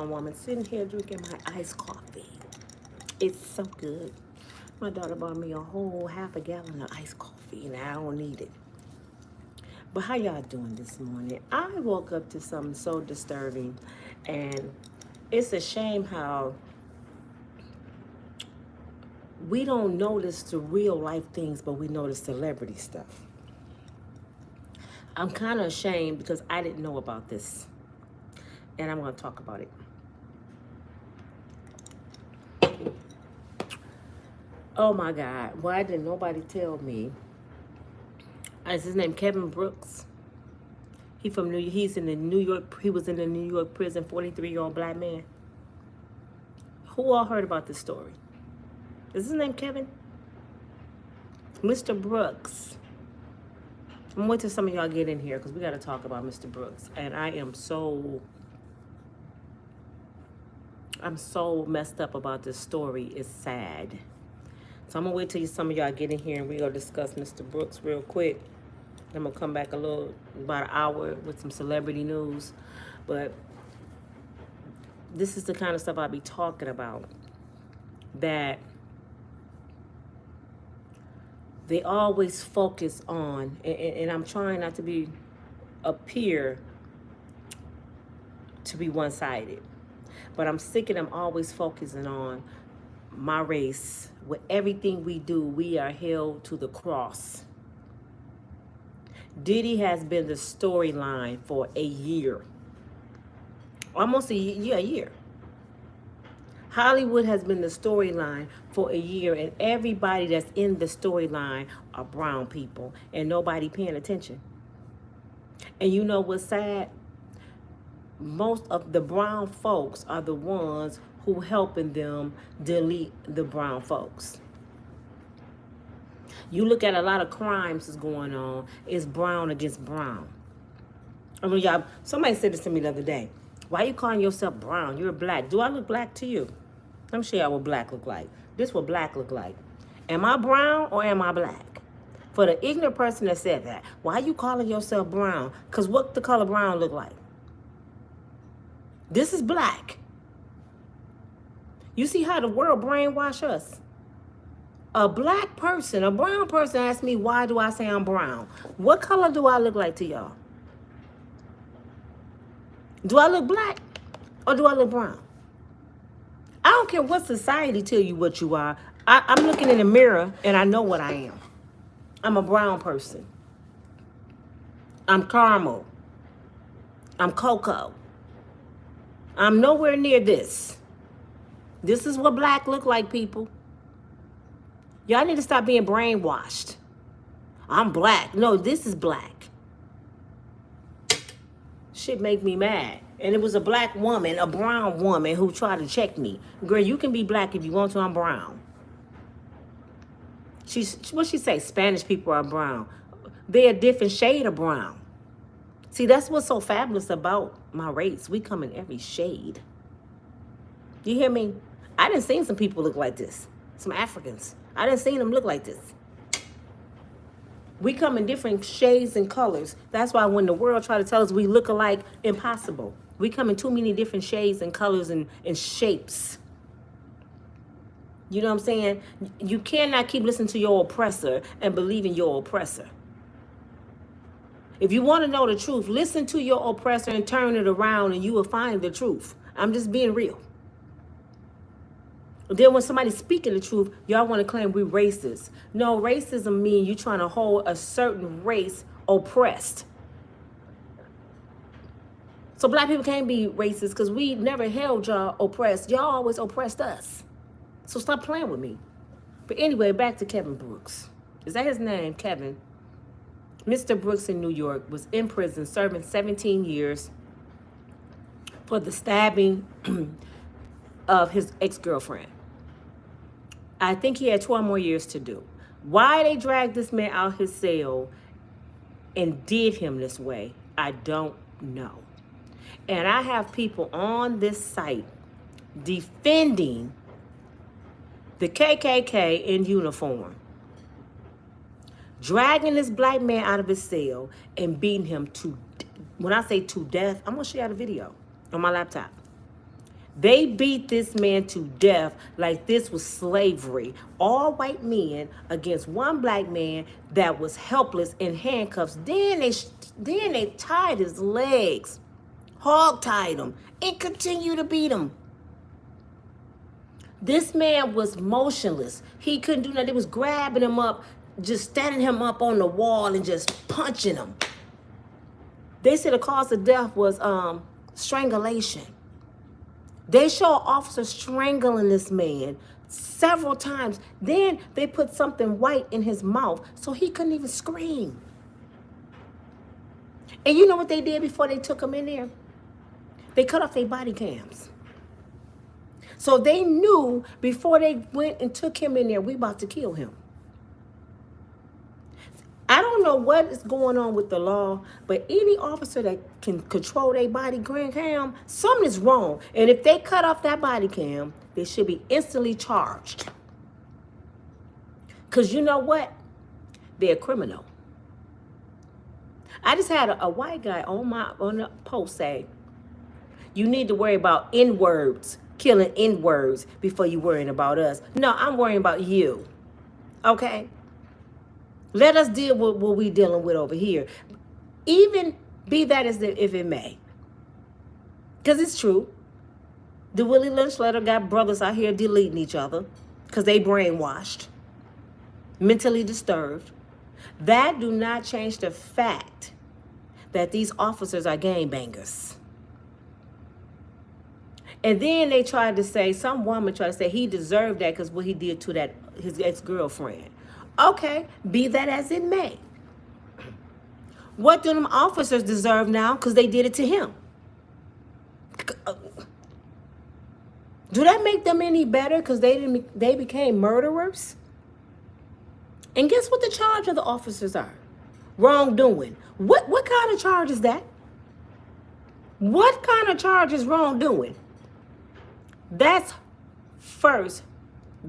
Woman sitting here drinking my iced coffee. It's so good. My daughter bought me a whole half a gallon of iced coffee and I don't need it. But how y'all doing this morning? I woke up to something so disturbing, and it's a shame how we don't notice the real life things, but we notice celebrity stuff. I'm kind of ashamed because I didn't know about this, and I'm going to talk about it. Oh my God! Why didn't nobody tell me? Is his name Kevin Brooks? He's in the New York. He was in the New York prison. 43-year-old black man. Who all heard about this story? Is his name Kevin? Mr. Brooks. I'm waiting till some of y'all get in here because we got to talk about Mr. Brooks. And I'm so messed up about this story. It's sad. So I'm going to wait till some of y'all get in here and we're going to discuss Mr. Brooks real quick. I'm going to come back about an hour with some celebrity news. But this is the kind of stuff I'll be talking about, that they always focus on, and I'm trying not to appear to be one-sided, but I'm sick of them always focusing on my race. With everything we do, we are held to the cross. Diddy has been the storyline for a year. Almost a year. Hollywood has been the storyline for a year, and everybody that's in the storyline are brown people, and nobody paying attention. And you know what's sad? Most of the brown folks are the ones who helping them delete the brown folks. You look at a lot of crimes that's going on, it's brown against brown. I mean, y'all, somebody said this to me the other day. Why are you calling yourself brown? You're black. Do I look black to you? Let me show y'all what black look like. This is what black look like. Am I brown or am I black? For the ignorant person that said that, why are you calling yourself brown? Because what the color brown look like? This is black. You see how the world brainwash us? A black person, a brown person asked me, why do I say I'm brown? What color do I look like to y'all? Do I look black or do I look brown? I don't care what society tell you what you are. I'm looking in the mirror and I know what I am. I'm a brown person. I'm caramel. I'm cocoa. I'm nowhere near this. This is what black look like, people. Y'all need to stop being brainwashed. I'm black. No, this is black. Shit make me mad. And it was a black woman, a brown woman, who tried to check me. Girl, you can be black if you want to. I'm brown. What she say? Spanish people are brown. They're a different shade of brown. See, that's what's so fabulous about my race. We come in every shade. You hear me? I done seen some people look like this. Some Africans. I done seen them look like this. We come in different shades and colors. That's why when the world try to tell us we look alike, impossible. We come in too many different shades and colors and shapes. You know what I'm saying? You cannot keep listening to your oppressor and believe in your oppressor. If you want to know the truth, listen to your oppressor and turn it around and you will find the truth. I'm just being real. Then when somebody's speaking the truth, y'all want to claim we racist. No, racism means you trying to hold a certain race oppressed. So black people can't be racist because we never held y'all oppressed. Y'all always oppressed us. So stop playing with me. But anyway, back to Kevin Brooks. Is that his name, Kevin? Mr. Brooks in New York was in prison serving 17 years for the stabbing of his ex-girlfriend. I think he had 12 more years to do. Why they dragged this man out his cell and did him this way, I don't know. And I have people on this site defending the KKK in uniform, dragging this black man out of his cell and beating him to, when I say to death, I'm going to show you the video on my laptop. They beat this man to death like this was slavery. All white men against one black man that was helpless in handcuffs. Then they tied his legs, hog tied him, and continued to beat him. This man was motionless. He couldn't do nothing. They was grabbing him up, just standing him up on the wall and just punching him. They said the cause of death was strangulation. They show officers strangling this man several times. Then they put something white in his mouth so he couldn't even scream. And you know what they did before they took him in there? They cut off their body cams. So they knew before they went and took him in there, we about to kill him. I don't know what is going on with the law, but any officer that can control their body cam, something is wrong. And if they cut off that body cam, they should be instantly charged. Because you know what? They're a criminal. I just had a white guy on the post say, you need to worry about N-words, killing N-words before you worrying about us. No, I'm worrying about you. Okay? Let us deal with what we're dealing with over here. Even be that as if it may. Because it's true. The Willie Lynch letter got brothers out here deleting each other because they brainwashed, mentally disturbed. That do not change the fact that these officers are gangbangers. And then they tried to say, some woman tried to say he deserved that because what he did to his ex-girlfriend. Okay, be that as it may. What do them officers deserve now? Because they did it to him. Do that make them any better because they became murderers? And guess what the charge of the officers are? Wrongdoing. What kind of charge is that? What kind of charge is wrongdoing? That's first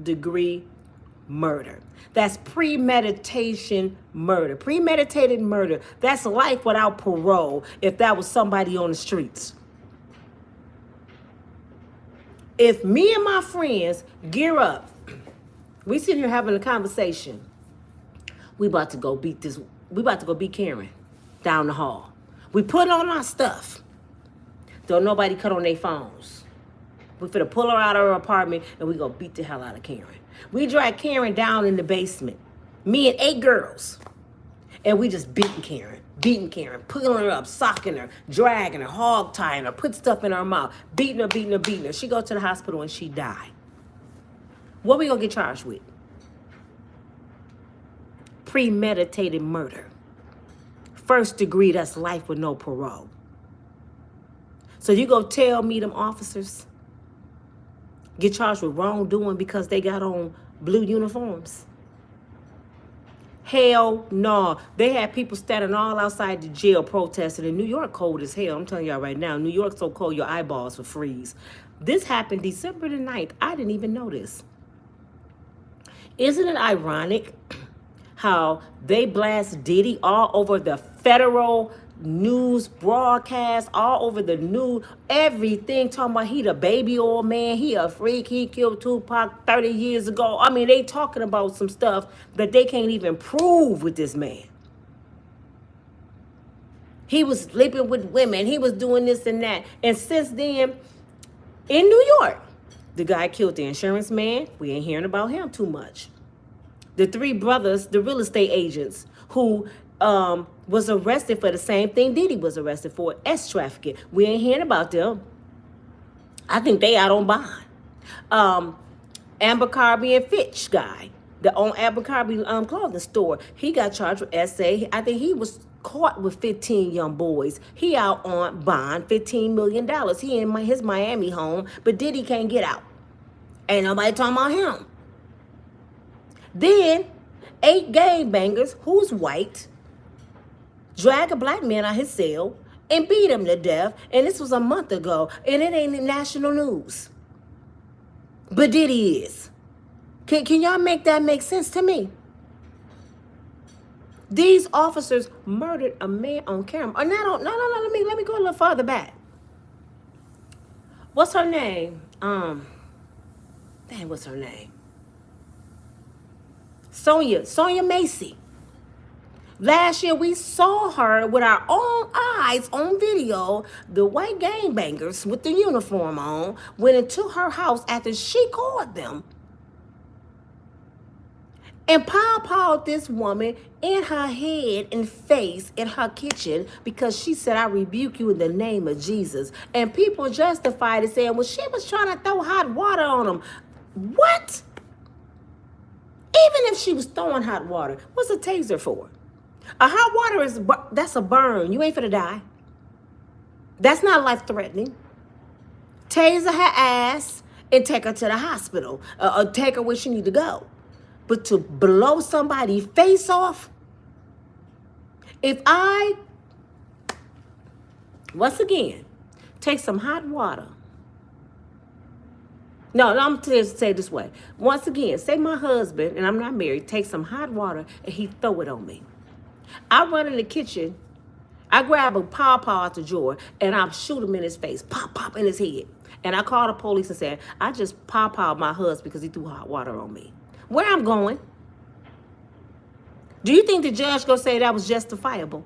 degree murder. That's premeditation murder. Premeditated murder. That's life without parole if that was somebody on the streets. If me and my friends gear up, we sitting here having a conversation, we about to go beat Karen down the hall. We put on our stuff. Don't nobody cut on their phones. We finna pull her out of her apartment and we go beat the hell out of Karen. We drag Karen down in the basement, me and 8 girls, and we just beating Karen, pulling her up, socking her, dragging her, hog tying her, put stuff in her mouth, beating her. She go to the hospital and she die. What we gonna get charged with? Premeditated murder. First degree, that's life with no parole. So you go tell me them officers get charged with wrongdoing because they got on blue uniforms? Hell no. They had people standing all outside the jail protesting. In New York, cold as hell. I'm telling y'all right now, New York so cold your eyeballs will freeze. This happened December the 9th. I didn't even know this. Isn't it ironic how they blast Diddy all over the federal news broadcast, all over the news, everything, talking about he the baby old man, he a freak, he killed Tupac 30 years ago. I mean, they talking about some stuff that they can't even prove with this man. He was sleeping with women, he was doing this and that. And since then, in New York, the guy killed the insurance man. We ain't hearing about him too much. The 3 brothers, the real estate agents, who was arrested for the same thing Diddy was arrested for, trafficking. We ain't hearing about them. I think they out on bond. Abercrombie and Fitch guy, the own Abercrombie clothing store, he got charged with SA. I think he was caught with 15 young boys. He out on bond, $15 million. He in his Miami home, but Diddy can't get out. Ain't nobody talking about him. Then 8 gangbangers, who's white, drag a black man out his cell and beat him to death. And this was a month ago. And it ain't national news. But Diddy is. Can y'all make that make sense to me? These officers murdered a man on camera. No, let me go a little farther back. What's her name? What's her name? Sonia Macy. Last year, we saw her with our own eyes on video. The white gangbangers with the uniform on went into her house after she called them and pawpawed this woman in her head and face in her kitchen because she said, I rebuke you in the name of Jesus. And people justified it saying, well, she was trying to throw hot water on them. What? Even if she was throwing hot water, what's a taser for? A hot water that's a burn. You ain't finna die. That's not life-threatening. Taser her ass and take her to the hospital. Or take her where she need to go. But to blow somebody's face off, if I, once again, take some hot water. No, I'm going to say it this way. Once again, say my husband, and I'm not married, take some hot water and he throw it on me. I run in the kitchen, I grab a pawpaw out the drawer, and I shoot him in his face, pop in his head. And I call the police and say, I just pawpawed my husband because he threw hot water on me. Where I'm going? Do you think the judge gonna say that was justifiable?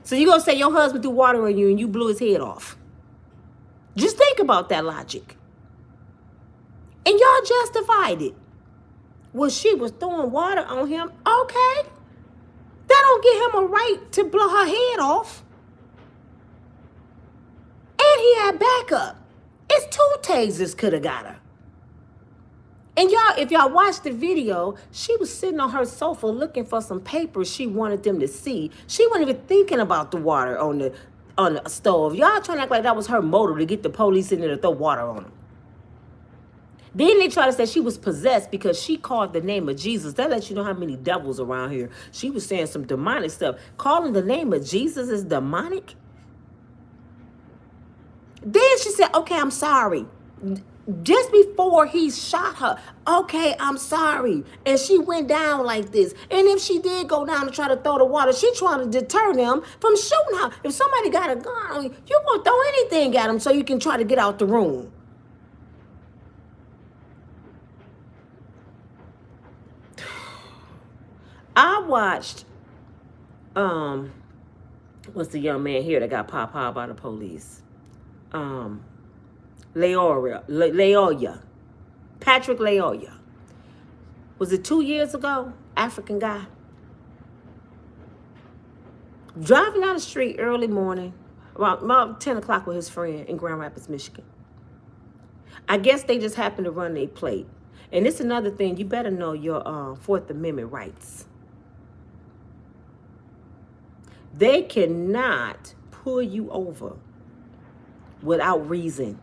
So you gonna say your husband threw water on you and you blew his head off? Just think about that logic. And y'all justified it. Well, she was throwing water on him. Okay. That don't give him a right to blow her head off. And he had backup. It's 2 tasers could have got her. And y'all, if y'all watch the video, she was sitting on her sofa looking for some papers she wanted them to see. She wasn't even thinking about the water on the stove. Y'all trying to act like that was her motive to get the police in there to throw water on them. Then they try to say she was possessed because she called the name of Jesus. That lets you know how many devils around here. She was saying some demonic stuff. Calling the name of Jesus is demonic? Then she said, okay, I'm sorry. Just before he shot her, okay, I'm sorry. And she went down like this. And if she did go down to try to throw the water, she trying to deter them from shooting her. If somebody got a gun on you, you won't throw anything at them so you can try to get out the room. I watched, what's the young man here that got pop by the police? Leoya. Patrick Leoya. Was it 2 years ago? African guy. Driving down the street early morning, about 10 o'clock with his friend in Grand Rapids, Michigan. I guess they just happened to run their plate. And it's another thing, you better know your Fourth Amendment rights. They cannot pull you over without reason.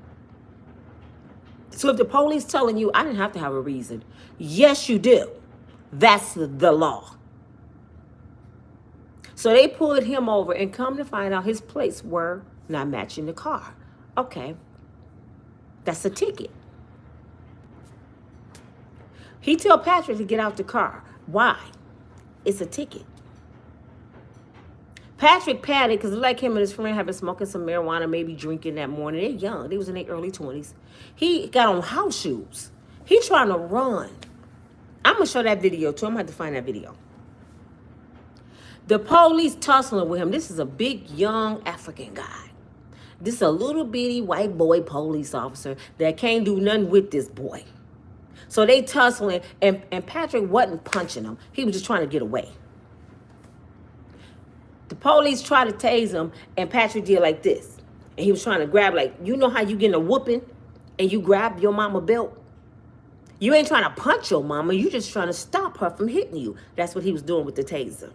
So if the police telling you, I didn't have to have a reason. Yes, you do. That's the law. So they pulled him over and come to find out his plates were not matching the car. Okay. That's a ticket. He told Patrick to get out the car. Why? It's a ticket. Patrick panicked because like him and his friend had been smoking some marijuana, maybe drinking that morning. They're young. They was in their early 20s. He got on house shoes. He trying to run. I'm going to show that video too. I'm going to have to find that video. The police tussling with him. This is a big, young African guy. This is a little bitty white boy police officer that can't do nothing with this boy. So they tussling, and Patrick wasn't punching him. He was just trying to get away. The police tried to tase him, and Patrick did like this. And he was trying to grab, like, you know how you getting a whooping and you grab your mama belt? You ain't trying to punch your mama. You just trying to stop her from hitting you. That's what he was doing with the taser.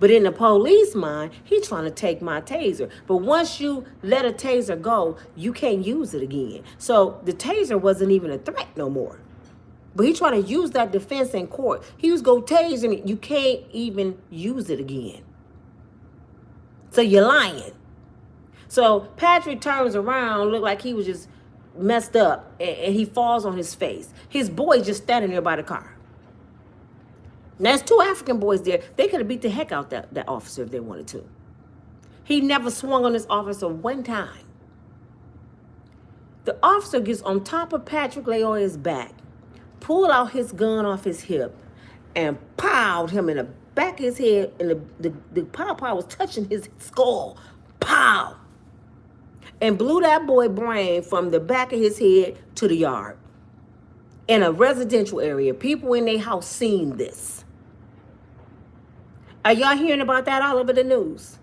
But in the police mind, he's trying to take my taser. But once you let a taser go, you can't use it again. So the taser wasn't even a threat no more. But he's trying to use that defense in court. He was going to tase me. You can't even use it again. So you're lying. So Patrick turns around, looked like he was just messed up, and he falls on his face. His boy just standing there by the car. Now, there's 2 African boys there. They could have beat the heck out that officer if they wanted to. He never swung on this officer one time. The officer gets on top of Patrick, lay on his back, pulled out his gun off his hip, and powed him in the back of his head, and the pow was touching his skull. Pow! And blew that boy brain from the back of his head to the yard. In a residential area. People in their house seen this. Are y'all hearing about that all over the news?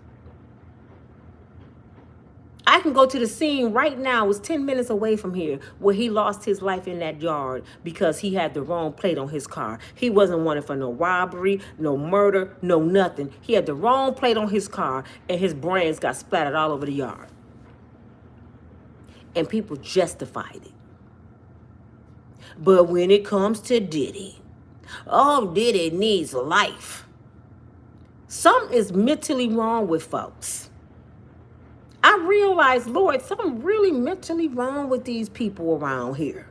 I can go to the scene right now. It's 10 minutes away from here where he lost his life in that yard because he had the wrong plate on his car. He wasn't wanted for no robbery, no murder, no nothing. He had the wrong plate on his car and his brains got splattered all over the yard. And people justified it. But when it comes to Diddy, oh, Diddy needs life. Something is mentally wrong with folks. I realize, Lord, something really mentally wrong with these people around here.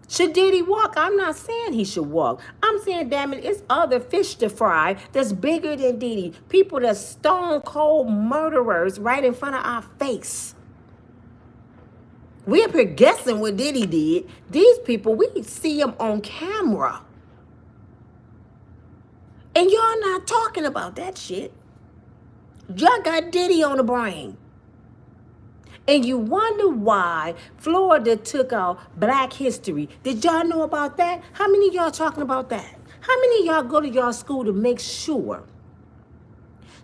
Should Diddy walk? I'm not saying he should walk. I'm saying, damn it, it's other fish to fry that's bigger than Diddy. People that's stone cold murderers right in front of our face. We up here guessing what Diddy did. These people, we see them on camera. And y'all not talking about that shit. Y'all got Diddy on the brain. And you wonder why Florida took out Black History. Did y'all know about that? How many of y'all talking about that? How many of y'all go to y'all school to make sure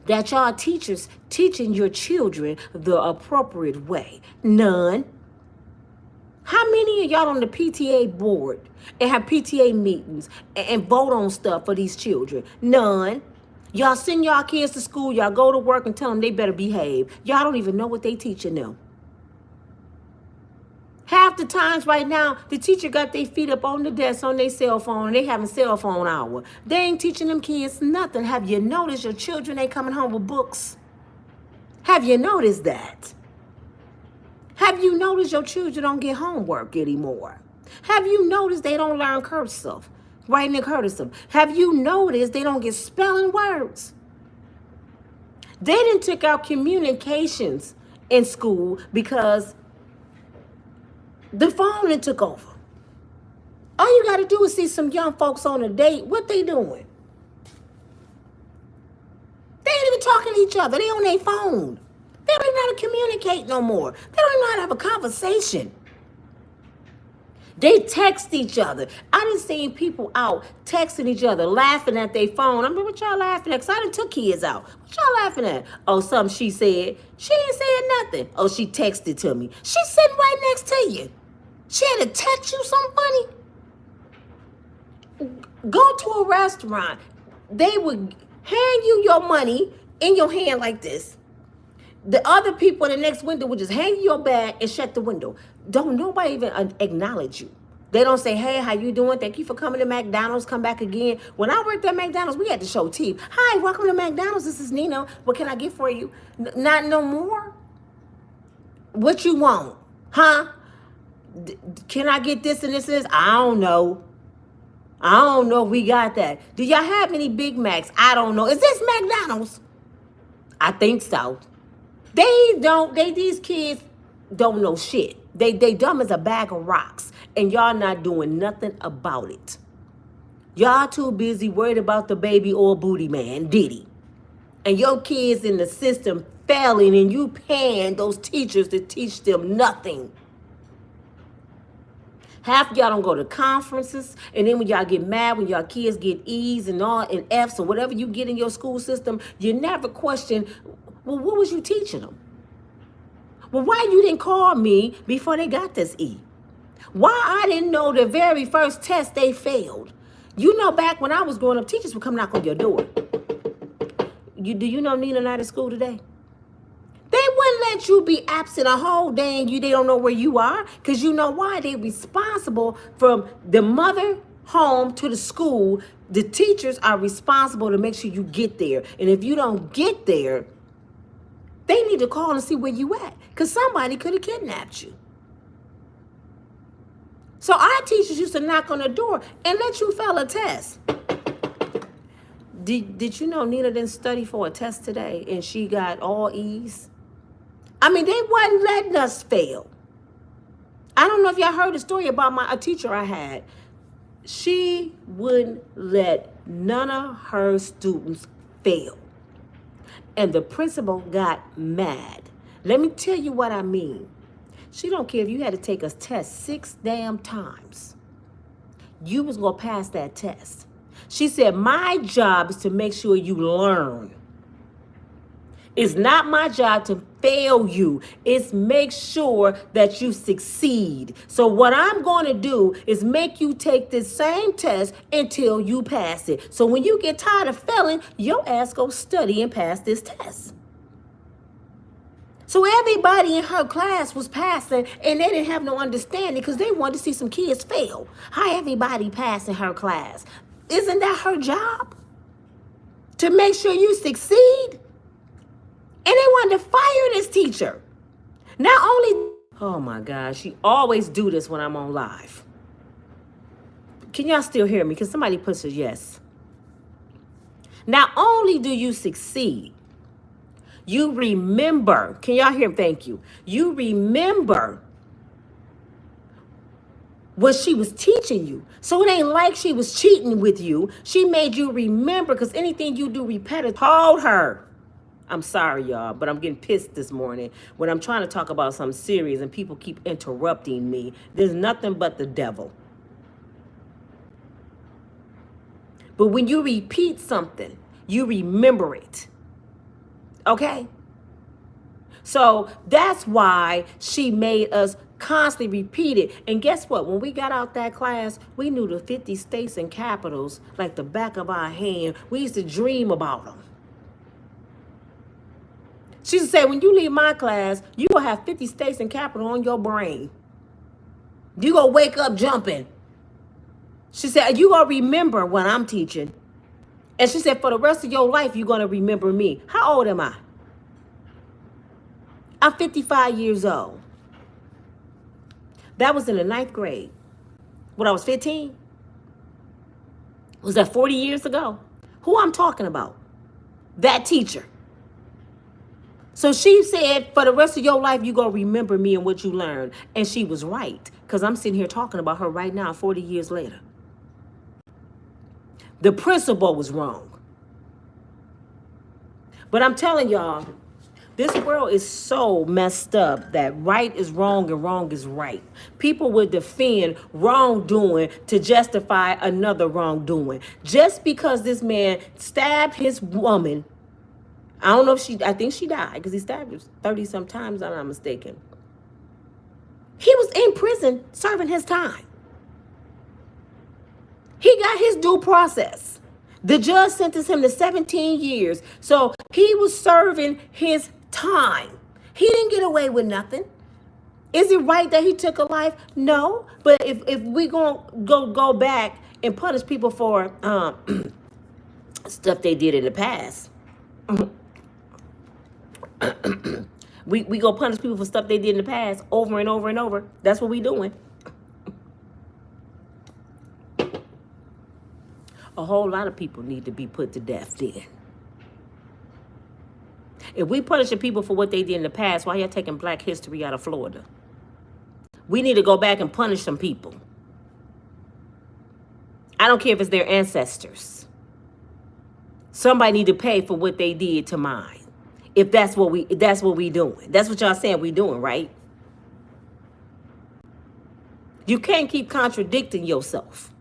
that y'all teachers teaching your children the appropriate way? None. How many of y'all on the PTA board and have PTA meetings and vote on stuff for these children? None. Y'all send y'all kids to school, y'all go to work and tell them they better behave. Y'all don't even know what they teaching them. Half the times right now, the teacher got their feet up on the desk on their cell phone and they having cell phone hour. They ain't teaching them kids nothing. Have you noticed your children ain't coming home with books? Have you noticed that? Have you noticed your children don't get homework anymore? Have you noticed they don't learn cursive, writing in cursive? Have you noticed they don't get spelling words? They didn't take out communications in school because the phone done took over. All you got to do is see some young folks on a date. What they doing? They ain't even talking to each other. They on their phone. They don't even know how to communicate no more. They don't even know how to have a conversation. They text each other. I done seen people out texting each other, laughing at their phone. I mean, what y'all laughing at? Because I done took kids out. What y'all laughing at? Oh, something she said. She ain't saying nothing. Oh, she texted to me. She's sitting right next to you. She had to text you something funny? Go to a restaurant. They would hand you your money in your hand like this. The other people in the next window would just hand you your bag and shut the window. Don't nobody even acknowledge you. They don't say, hey, how you doing? Thank you for coming to McDonald's. Come back again. When I worked at McDonald's, we had to show teeth. Hi, welcome to McDonald's. This is Nina. What can I get for you? Not no more. What you want? Huh? Can I get this and this and this? I don't know. I don't know if we got that. Do y'all have any Big Macs? I don't know. Is this McDonald's? I think so. These kids don't know shit. They dumb as a bag of rocks. And y'all not doing nothing about it. Y'all too busy worried about the baby or booty man, Diddy. And your kids in the system failing and you paying those teachers to teach them nothing. Half of y'all don't go to conferences, and then when y'all get mad, when y'all kids get E's and all and F's or whatever you get in your school system, you never question, well, what was you teaching them? Well, why you didn't call me before they got this E? Why I didn't know the very first test they failed? You know, back when I was growing up, teachers would come knock on your door. Do you know Nina not at school today? They wouldn't let you be absent a whole day and they don't know where you are. Because you know why? They're responsible from the mother home to the school. The teachers are responsible to make sure you get there. And if you don't get there, they need to call and see where you at. Because somebody could have kidnapped you. So our teachers used to knock on the door and let you fail a test. Did you know Nina didn't study for a test today and she got all E's? I mean, they wasn't letting us fail. I don't know if y'all heard the story about a teacher I had. She wouldn't let none of her students fail. And the principal got mad. Let me tell you what I mean. She don't care if you had to take a test 6 damn times. You was going to pass that test. She said, my job is to make sure you learn. It's not my job to fail you. It's make sure that you succeed. So what I'm going to do is make you take this same test until you pass it. So when you get tired of failing, your ass go study and pass this test. So everybody in her class was passing, and they didn't have no understanding because they wanted to see some kids fail. How everybody passing her class? Isn't that her job? To make sure you succeed? And they wanted to fire this teacher. Not only, oh my God, she always do this when I'm on live. Can y'all still hear me? Can somebody push a yes? Not only do you succeed, you remember. Can y'all hear me? Thank you. You remember what she was teaching you. So it ain't like she was cheating with you. She made you remember, because anything you do repetitive, hold her. I'm sorry, y'all, but I'm getting pissed this morning when I'm trying to talk about something serious and people keep interrupting me. There's nothing but the devil. But when you repeat something, you remember it. Okay? So that's why she made us constantly repeat it. And guess what? When we got out that class, we knew the 50 states and capitals like the back of our hand. We used to dream about them. She used to say, when you leave my class, you will have 50 states and capital on your brain. You gonna wake up jumping. She said, you gonna remember what I'm teaching. And she said, for the rest of your life, you're gonna remember me. How old am I? I'm 55 years old. That was in the 9th grade. When I was 15? Was that 40 years ago? Who I'm talking about? That teacher. So she said, for the rest of your life, you're going to remember me and what you learned. And she was right, because I'm sitting here talking about her right now, 40 years later. The principal was wrong. But I'm telling y'all, this world is so messed up that right is wrong and wrong is right. People will defend wrongdoing to justify another wrongdoing. Just because this man stabbed his woman, I don't know if I think she died because he stabbed her 30 some times, I'm not mistaken. He was in prison serving his time. He got his due process. The judge sentenced him to 17 years. So he was serving his time. He didn't get away with nothing. Is it right that he took a life? No. But if we gonna go back and punish people for stuff they did in the past, we go punish people for stuff they did in the past over and over and over. That's what we doing. A whole lot of people need to be put to death then. If we punishing people for what they did in the past, why y'all taking Black history out of Florida? We need to go back and punish some people. I don't care if it's their ancestors. Somebody need to pay for what they did to mine. If that's what we doing. That's what y'all saying we doing, right? You can't keep contradicting yourself.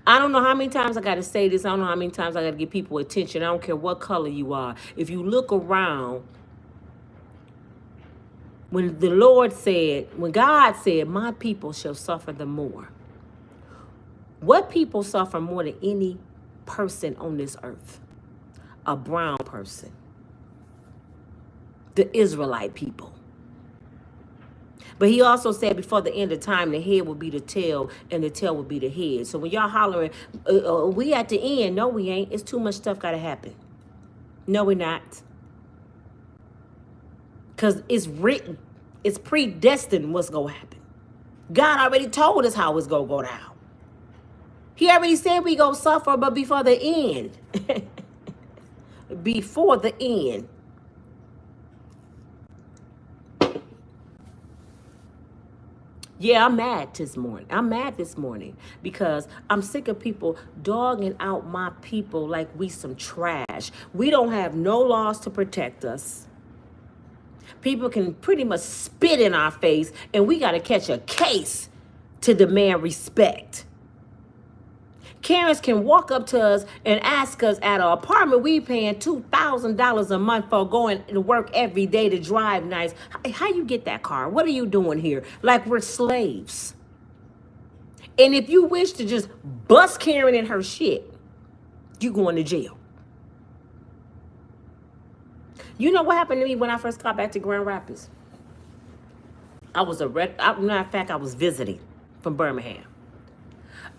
I don't know how many times I got to say this. I don't know how many times I got to give people attention. I don't care what color you are. If you look around, when God said, my people shall suffer the more. What people suffer more than any person on this earth? A brown person. The Israelite people. But he also said before the end of time, the head will be the tail and the tail will be the head. So when y'all hollering, we at the end. No, we ain't. It's too much stuff got to happen. No, we're not. Because it's written. It's predestined what's going to happen. God already told us how it's going to go down. He already said we going to suffer, but before the end. Before the end. Yeah, I'm mad this morning. I'm mad this morning because I'm sick of people dogging out my people like we some trash. We don't have no laws to protect us. People can pretty much spit in our face, and we got to catch a case to demand respect. Karens can walk up to us and ask us at an apartment we paying $2,000 a month for, going to work every day to drive nice. How you get that car? What are you doing here? Like we're slaves. And if you wish to just bust Karen in her shit, you going to jail. You know what happened to me when I first got back to Grand Rapids? I was matter of fact, I was visiting from Birmingham.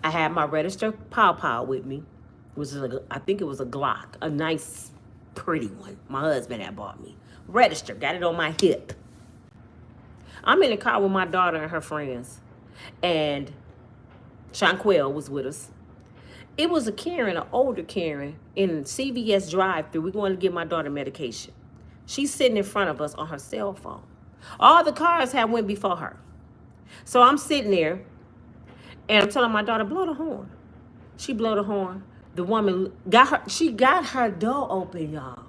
I had my registered pow with me, which is I think it was a Glock, a nice, pretty one. My husband had bought me. Registered, got it on my hip. I'm in the car with my daughter and her friends, and Shanquelle was with us. It was a Karen, an older Karen, in CVS drive-thru. We going to give my daughter medication. She's sitting in front of us on her cell phone. All the cars had went before her. So I'm sitting there, and I'm telling my daughter, blow the horn. She blow the horn. The woman she got her door open, y'all.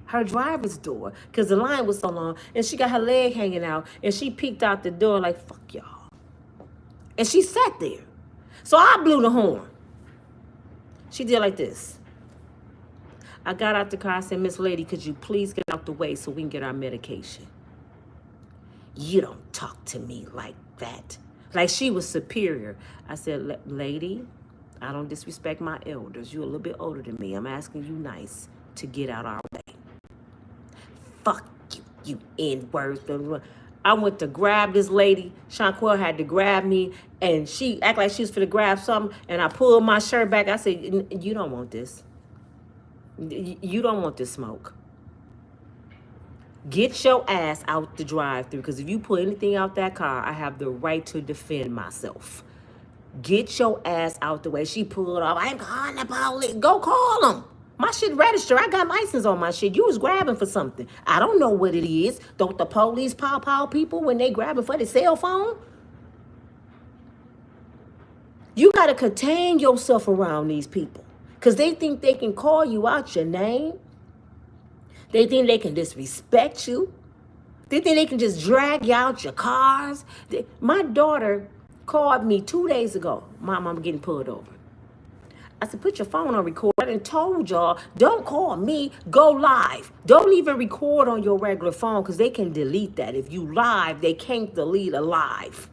Her driver's door, because the line was so long, and she got her leg hanging out, and she peeked out the door like, fuck y'all. And she sat there. So I blew the horn. She did like this. I got out the car, I said, Miss Lady, could you please get out the way so we can get our medication? You don't talk to me like that. Like she was superior. I said, lady, I don't disrespect my elders. You're a little bit older than me. I'm asking you nice to get out our way. Fuck you, you N-words. I went to grab this lady. Shanquelle had to grab me, and she act like she was finna grab something, and I pulled my shirt back. I said, you don't want this. You don't want this smoke. Get your ass out the drive-thru, because if you pull anything out that car, I have the right to defend myself. Get your ass out the way. She pulled off. I ain't calling the police. Go call them. My shit registered. I got license on my shit. You was grabbing for something. I don't know what it is. Don't the police pow people when they grabbing for the cell phone? You got to contain yourself around these people, because they think they can call you out your name. They think they can disrespect you. They think they can just drag you out your cars. My daughter called me 2 days ago. Mom, I'm getting pulled over. I said, put your phone on record. I done told y'all, don't call me, go live. Don't even record on your regular phone, because they can delete that. If you live, they can't delete a live.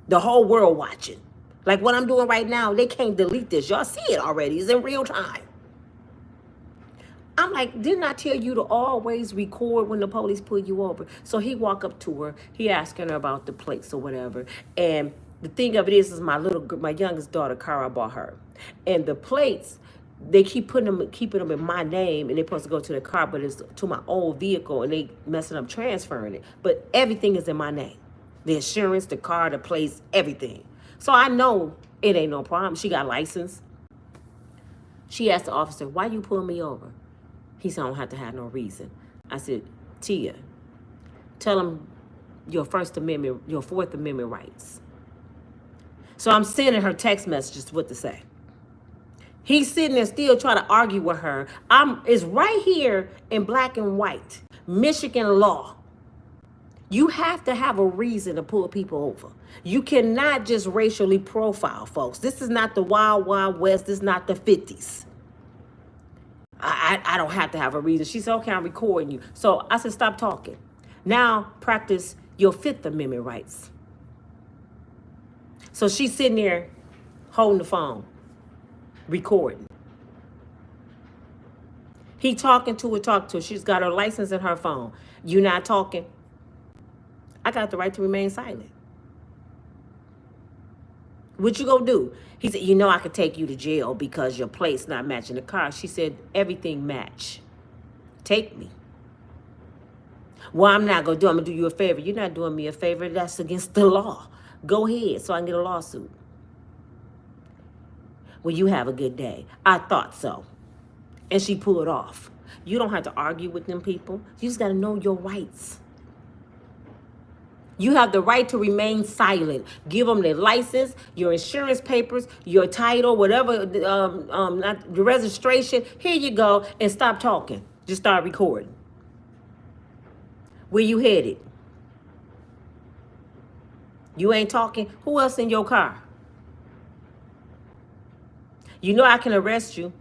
The whole world watching. Like what I'm doing right now, they can't delete this. Y'all see it already. It's in real time. I'm like, didn't I tell you to always record when the police pull you over? So he walked up to her. He asking her about the plates or whatever. And the thing of it is my youngest daughter, Cara, bought her. And the plates, they keeping them in my name, and they're supposed to go to the car, but it's to my old vehicle, and they messing up transferring it. But everything is in my name. The insurance, the car, the plates, everything. So I know it ain't no problem. She got license. She asked the officer, why you pull me over? He said, I don't have to have no reason. I said, Tia, tell him your Fourth Amendment rights. So I'm sending her text messages what to say. He's sitting there still trying to argue with her. It's right here in black and white, Michigan law. You have to have a reason to pull people over. You cannot just racially profile folks. This is not the Wild Wild West. This is not the 50s. I don't have to have a reason. She said, okay, I'm recording you. So I said, stop talking. Now practice your Fifth Amendment rights. So she's sitting there holding the phone, recording. He talking to her. She's got her license in her phone. You not talking? I got the right to remain silent. What you gonna do? He said, you know I could take you to jail because your plate's not matching the car. She said, everything match. Take me. Well, I'm not gonna do, I'm gonna do you a favor. You're not doing me a favor. That's against the law. Go ahead so I can get a lawsuit. Well, you have a good day. I thought so. And she pulled off. You don't have to argue with them people. You just gotta know your rights. You have the right to remain silent. Give them their license, your insurance papers, your title, whatever, not the registration. Here you go, and stop talking. Just start recording. Where you headed? You ain't talking. Who else in your car? You know I can arrest you.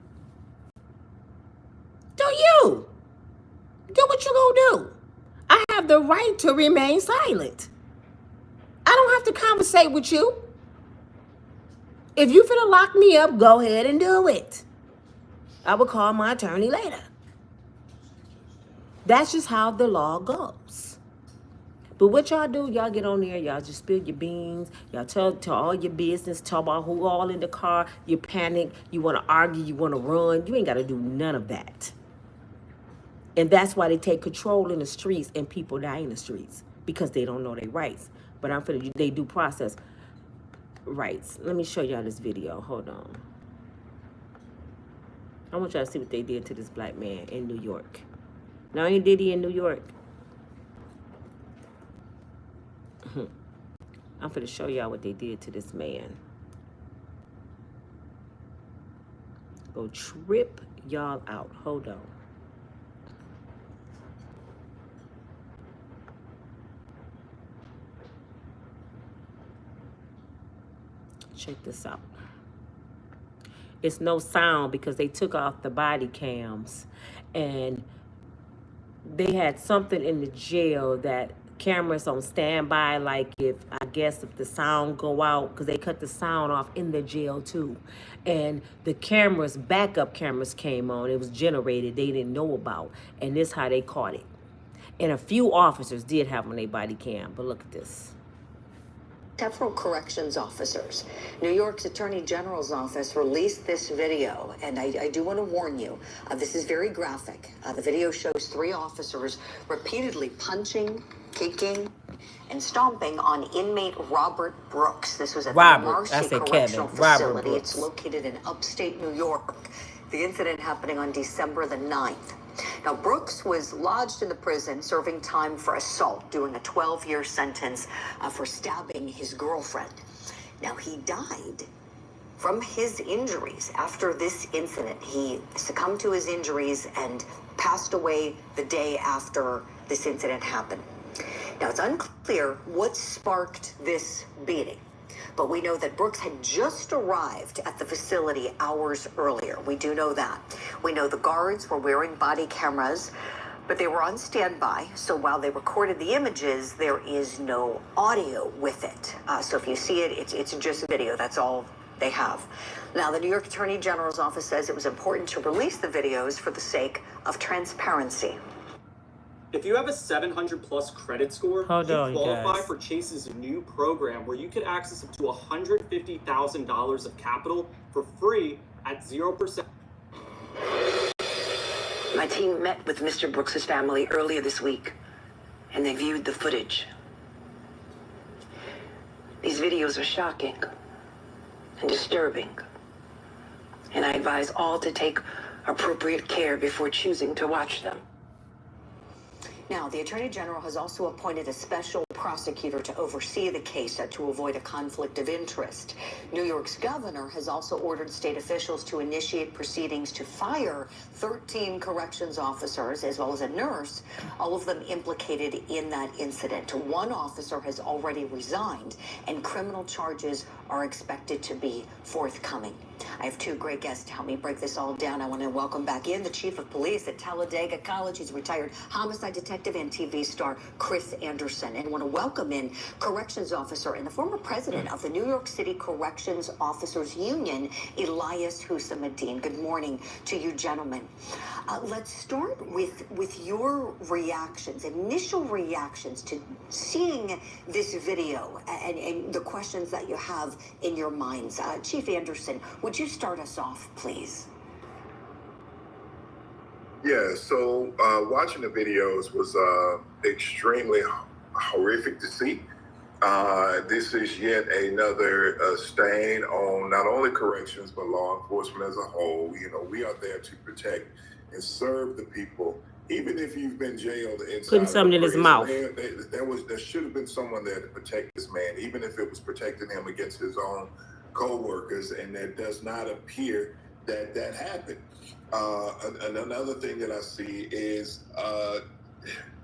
Do you? Do what you gonna do. I have the right to remain silent. I don't have to conversate with you. If you finna lock me up, go ahead and do it. I will call my attorney later. That's just how the law goes. But what y'all do, y'all get on there, y'all just spill your beans, y'all tell all your business, talk about who all in the car, you panic, you want to argue, you want to run. You ain't got to do none of that. And that's why they take control in the streets and people die in the streets, because they don't know their rights. But I'm finna, they do process rights. Let me show y'all this video. Hold on. I want y'all to see what they did to this black man in New York. Not only did he in New York, I'm finna show y'all what they did to this man. Go trip y'all out. Hold on. Check this out. It's no sound because they took off the body cams, and they had something in the jail that cameras on standby, like if the sound go out, because they cut the sound off in the jail too, and the cameras, backup cameras came on. It was generated, they didn't know about, and this how they caught it. And a few officers did have on their body cam, but look at this. Several corrections officers. New York's Attorney General's office released this video, and I do want to warn you, this is very graphic. The video shows 3 officers repeatedly punching, kicking, and stomping on inmate Robert Brooks. This was at the Marcy Correctional Facility. It's located in upstate New York. The incident happening on December the 9th. Now, Brooks was lodged in the prison serving time for assault, doing a 12-year sentence for stabbing his girlfriend. Now, he died from his injuries after this incident. He succumbed to his injuries and passed away the day after this incident happened. Now, it's unclear what sparked this beating, but we know that Brooks had just arrived at the facility hours earlier. We do know that. We know the guards were wearing body cameras, but they were on standby. So while they recorded the images, there is no audio with it. So if you see it, it's just video. That's all they have. Now, the New York Attorney General's office says it was important to release the videos for the sake of transparency. If you have a 700 plus credit score, you qualify for Chase's new program where you can access up to $150,000 of capital for free at 0%. My team met with Mr. Brooks's family earlier this week, and they viewed the footage. These videos are shocking and disturbing, and I advise all to take appropriate care before choosing to watch them. Now, the Attorney General has also appointed a special prosecutor to oversee the case to avoid a conflict of interest. New York's governor has also ordered state officials to initiate proceedings to fire 13 corrections officers as well as a nurse, all of them implicated in that incident. One officer has already resigned, and criminal charges are expected to be forthcoming. I have 2 great guests to help me break this all down. I want to welcome back in the chief of police at Talladega College. He's retired homicide detective and TV star Chris Anderson. And I want to welcome in corrections officer and the former president of the New York City Corrections Officers Union, Elias Hussamuddin. Good morning to you, gentlemen. Let's start with your reactions, initial reactions to seeing this video and the questions that you have in your minds. Chief Anderson, would you start us off, please? Yeah, so watching the videos was extremely horrific to see. This is yet another stain on not only corrections, but law enforcement as a whole. You know, we are there to protect and serve the people even if you've been jailed inside Putting something in his mouth. There should have been someone there to protect this man, even if it was protecting him against his own co-workers, and that does not appear that that happened. And another thing that I see is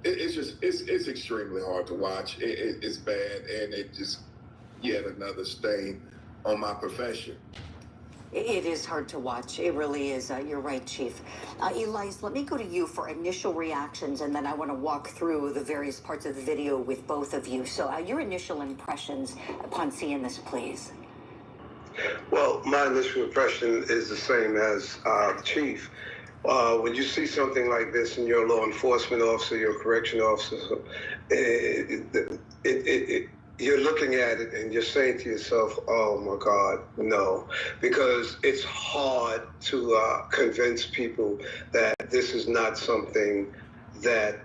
it's extremely hard to watch. It's bad, and it just yet another stain on my profession. It is hard to watch. It really is. You're right, Chief. Elias, let me go to you for initial reactions, and then I want to walk through the various parts of the video with both of you. So your initial impressions upon seeing this, please. Well, my initial impression is the same as the Chief. When you see something like this and you're a law enforcement officer, you're a correction officer, you're looking at it and you're saying to yourself, oh my God, no. Because it's hard to convince people that this is not something that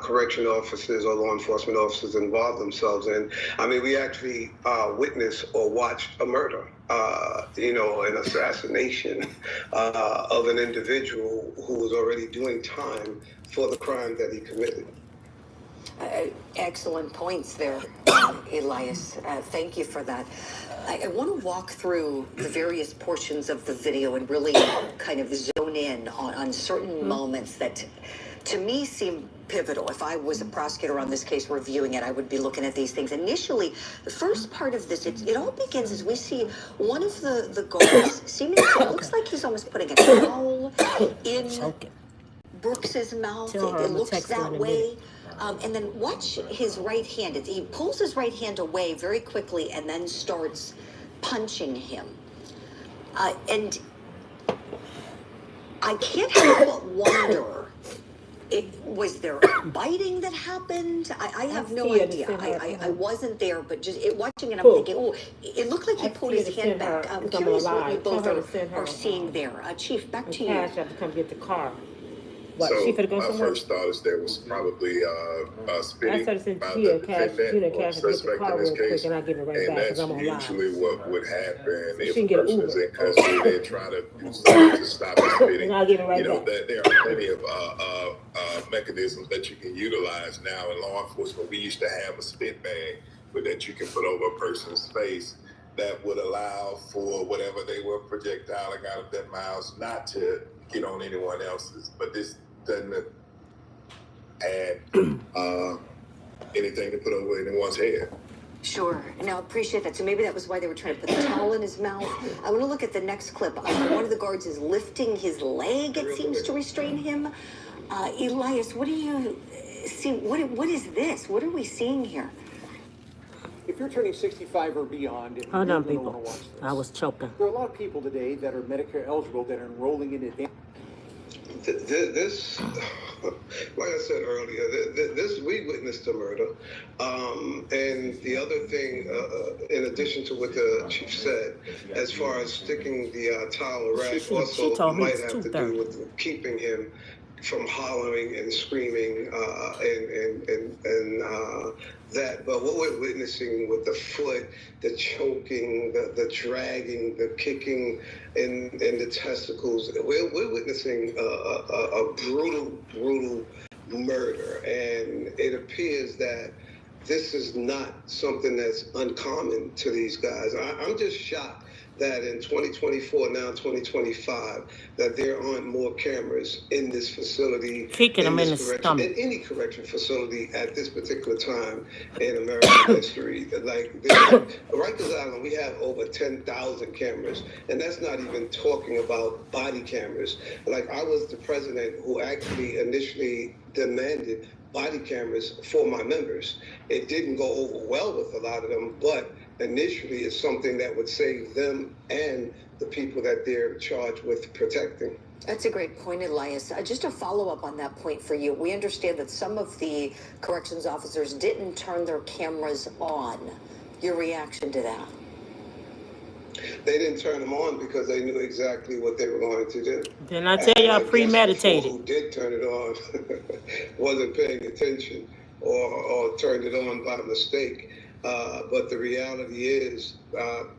correction officers or law enforcement officers involve themselves in. I mean, we actually witnessed or watched a murder, an assassination of an individual who was already doing time for the crime that he committed. Excellent points there, Elias. Thank you for that. I want to walk through the various portions of the video and really kind of zone in on certain moments that, to me, seem pivotal. If I was a prosecutor on this case reviewing it, I would be looking at these things. Initially, the first part of this, it all begins as we see one of the guards seemingly, it looks like he's almost putting a towel in Brooks's mouth. It looks that way. And then watch his right hand. He pulls his right hand away very quickly and then starts punching him. And I can't help but wonder, was there biting that happened? I have no idea. I wasn't there, but just watching it, I'm thinking, oh, it looked like he pulled his hand back. I'm curious what you both are seeing there. Chief, back to you. Cash have to come get the car. What, So she finna go my somewhere? first thought is there was probably spitting I started by saying, the yeah, Cash, defendant or Cash will get the suspect car in this real quick case. and I'll give it right And back because that's I'm on live. usually what would happen She if can a get an person is Uber. in custody. They try to do something to stop the spitting. And I'll give it right back. That there are plenty of mechanisms that you can utilize now in law enforcement. We used to have a spit bag, but that you can put over a person's face that would allow for whatever they were projectiling out of their mouths not to get on anyone else's. But this doesn't add anything to put over anyone's head. Sure. Now, appreciate that. So maybe that was why they were trying to put the towel in his mouth. I want to look at the next clip. One of the guards is lifting his leg, it seems, to restrain him. Elias, what do you see? What is this? What are we seeing here? If you're turning 65 or beyond, and Hold you're on, going to people. want to watch this, I was choking. there are a lot of people today that are Medicare eligible that are enrolling in advance. This, like I said earlier, this we witnessed a murder, and the other thing, in addition to what the chief said, as far as sticking the towel rag, also might have to do with keeping him from hollering and screaming and that. But what we're witnessing with the foot, the choking, the dragging, the kicking in the testicles, we're witnessing a brutal murder. And it appears that this is not something that's uncommon to these guys. I'm just shocked that in 2024, now 2025, that there aren't more cameras in this facility, kicking them in the stomach, in any correction facility at this particular time in American history. Like Rikers Island, we have over 10,000 cameras, and that's not even talking about body cameras. Like, I was the president who actually initially demanded body cameras for my members. It didn't go over well with a lot of them, but initially it's something that would save them and the people that they're charged with protecting. That's a great point, Elias. Just a follow-up on that point for you. We understand that some of the corrections officers didn't turn their cameras on. Your reaction to that? They didn't turn them on because they knew exactly what they were going to do. Then I tell y'all, premeditated. Who did turn it on wasn't paying attention or turned it on by mistake. But the reality is,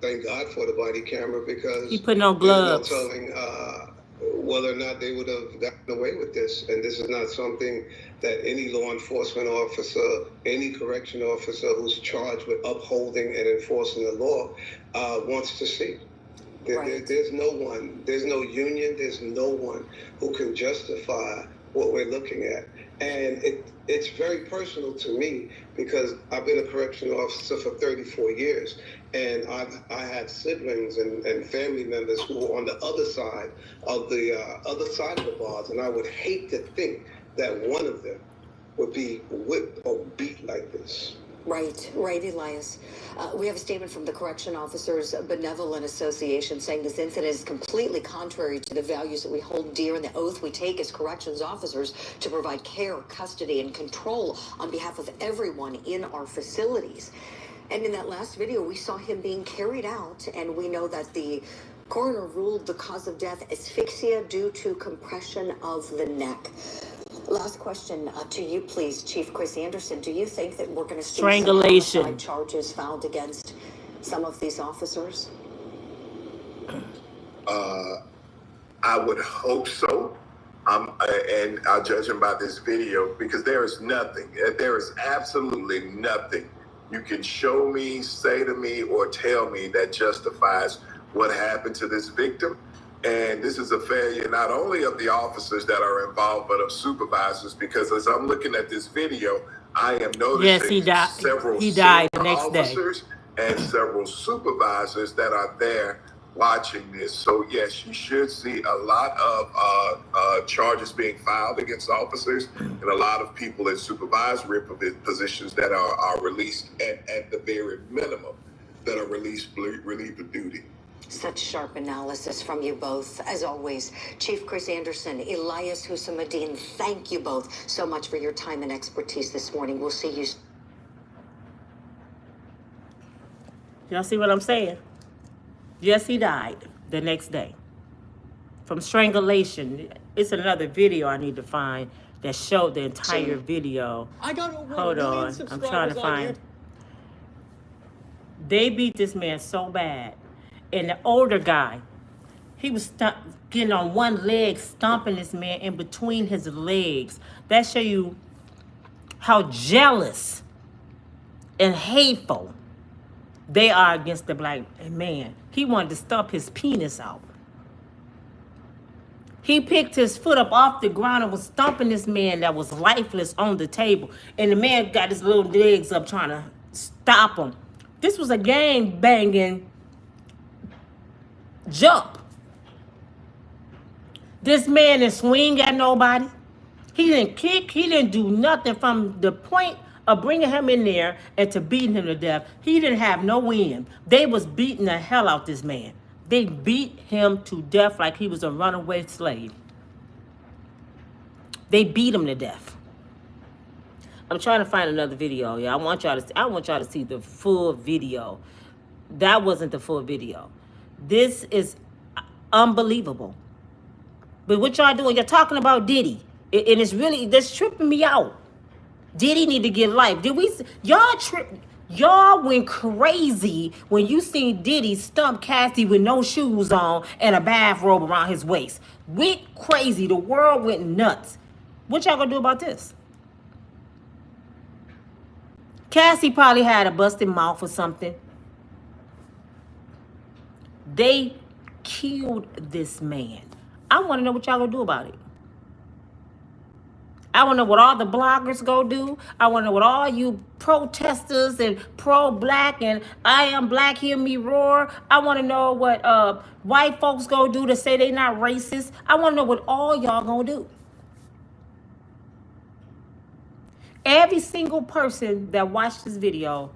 thank God for the body camera, because he putting on gloves. There's no telling whether or not they would have gotten away with this. And this is not something that any law enforcement officer, any correction officer who's charged with upholding and enforcing the law wants to see. There's no one, there's no union, there's no one who can justify what we're looking at. And it's very personal to me because I've been a correctional officer for 34 years. And I had siblings and family members who were on the other side of the bars. And I would hate to think that one of them would be whipped or beat like this. Right, Elias. We have a statement from the Correction Officers Benevolent Association saying this incident is completely contrary to the values that we hold dear and the oath we take as corrections officers to provide care, custody, and control on behalf of everyone in our facilities. And in that last video, we saw him being carried out, and we know that the coroner ruled the cause of death asphyxia due to compression of the neck. Last question to you, please, Chief Chris Anderson. Do you think that we're going to see strangulation some charges filed against some of these officers? I would hope so. And I'll judge him by this video because there is absolutely nothing you can show me, say to me, or tell me that justifies what happened to this victim. And this is a failure not only of the officers that are involved, but of supervisors, because as I'm looking at this video, I am noticing several officers and several supervisors that are there watching this. So yes, you should see a lot of charges being filed against officers and a lot of people in supervisory positions that are released at the very minimum, that are released relieved of duty. Such sharp analysis from you both, as always. Chief Chris Anderson, Elias Hussamuddin, thank you both so much for your time and expertise this morning. We'll see you. Y'all see what I'm saying? Yes, he died the next day from strangulation. It's another video I need to find that showed the entire video. I got over Hold on, I'm trying to find. They beat this man so bad. And the older guy, he was getting on one leg, stomping this man in between his legs. That show you how jealous and hateful they are against the black man. He wanted to stomp his penis out. He picked his foot up off the ground and was stomping this man that was lifeless on the table. And the man got his little legs up trying to stop him. This was a gang banging jump. This man didn't swing at nobody. He didn't kick. He didn't do nothing from the point of bringing him in there and to beating him to death. He didn't have no win. They was beating the hell out this man. They beat him to death like he was a runaway slave. They beat him to death. I'm trying to find another video. Yeah, I want y'all to see the full video. That wasn't the full video. This is unbelievable. But what y'all doing? You're talking about Diddy. And it's really, that's tripping me out. Diddy need to get life. Y'all went crazy when you seen Diddy stump Cassie with no shoes on and a bathrobe around his waist. Went crazy. The world went nuts. What y'all gonna do about this? Cassie probably had a busted mouth or something. They killed this man. I want to know what y'all gonna do about it. I want to know what all the bloggers go do. I want to know what all you protesters and pro-black and I am black, hear me roar. I want to know what white folks go do to say they not racist. I want to know what all y'all gonna do. Every single person that watched this video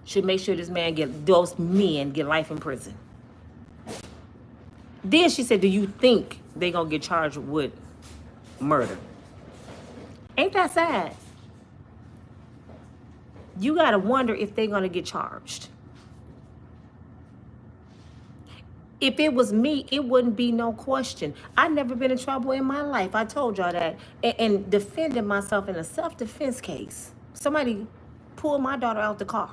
should make sure those men get life in prison. Then she said, do you think they gonna get charged with murder? Ain't that sad? You gotta wonder if they're gonna get charged. If it was me, it wouldn't be no question. I've never been in trouble in my life. I told y'all that. And defending myself in a self-defense case. Somebody pulled my daughter out the car.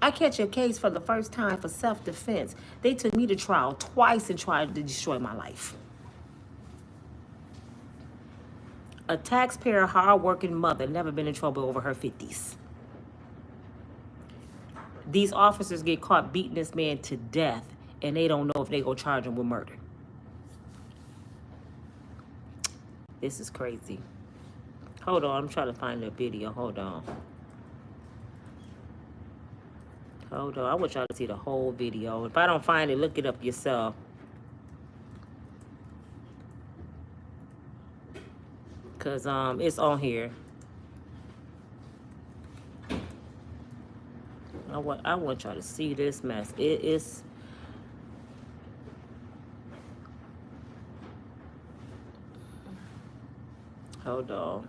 I catch a case for the first time for self-defense. They took me to trial twice and tried to destroy my life. A taxpayer, hard-working mother, never been in trouble over her 50s. These officers get caught beating this man to death, and they don't know if they go charge him with murder. This is crazy. Hold on, I'm trying to find the video. Hold on. Hold on, I want y'all to see the whole video. If I don't find it, look it up yourself. Cause it's on here. I want y'all to see this mess. It is. Hold on.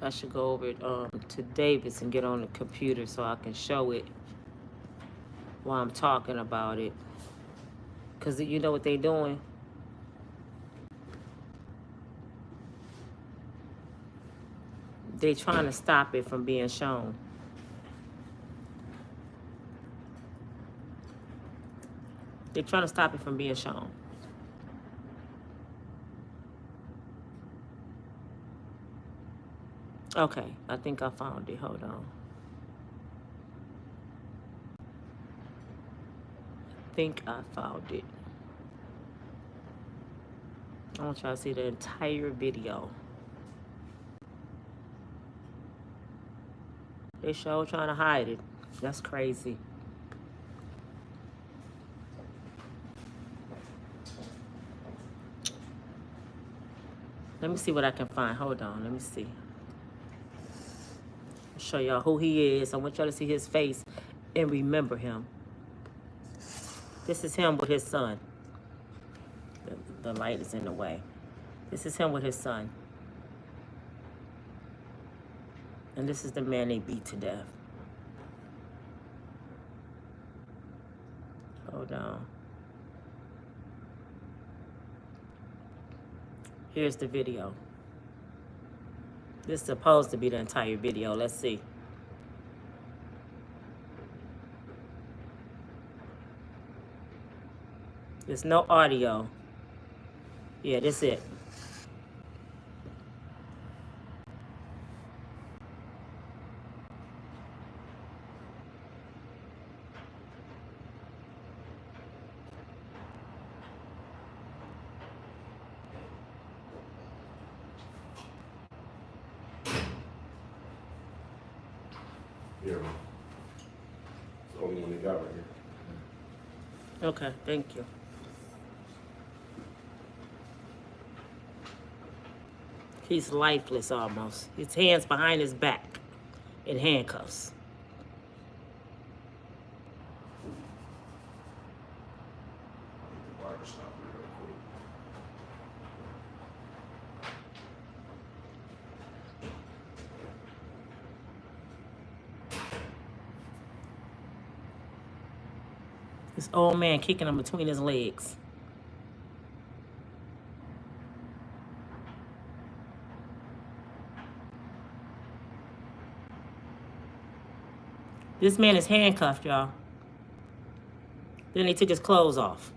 I should go over it to Davis and get on the computer so I can show it while I'm talking about it. Because you know what they're doing? They're trying to stop it from being shown. They're trying to stop it from being shown. Okay, I think I found it. Hold on. I think I found it. I want y'all to see the entire video. They sure trying to hide it. That's crazy. Let me see what I can find. Hold on, let me see. I'll show y'all who he is. I want y'all to see his face and remember him. This is him with his son. The light is in the way. This is him with his son. And this is the man they beat to death. Hold on. Here's the video. This is supposed to be the entire video. Let's see. There's no audio. Yeah, this is it. Yeah, it's the only one they got right here. Okay, thank you. He's lifeless almost. His hands behind his back in handcuffs. Barbershop real quick. This old man kicking him between his legs. This man is handcuffed, y'all. Then they took his clothes off.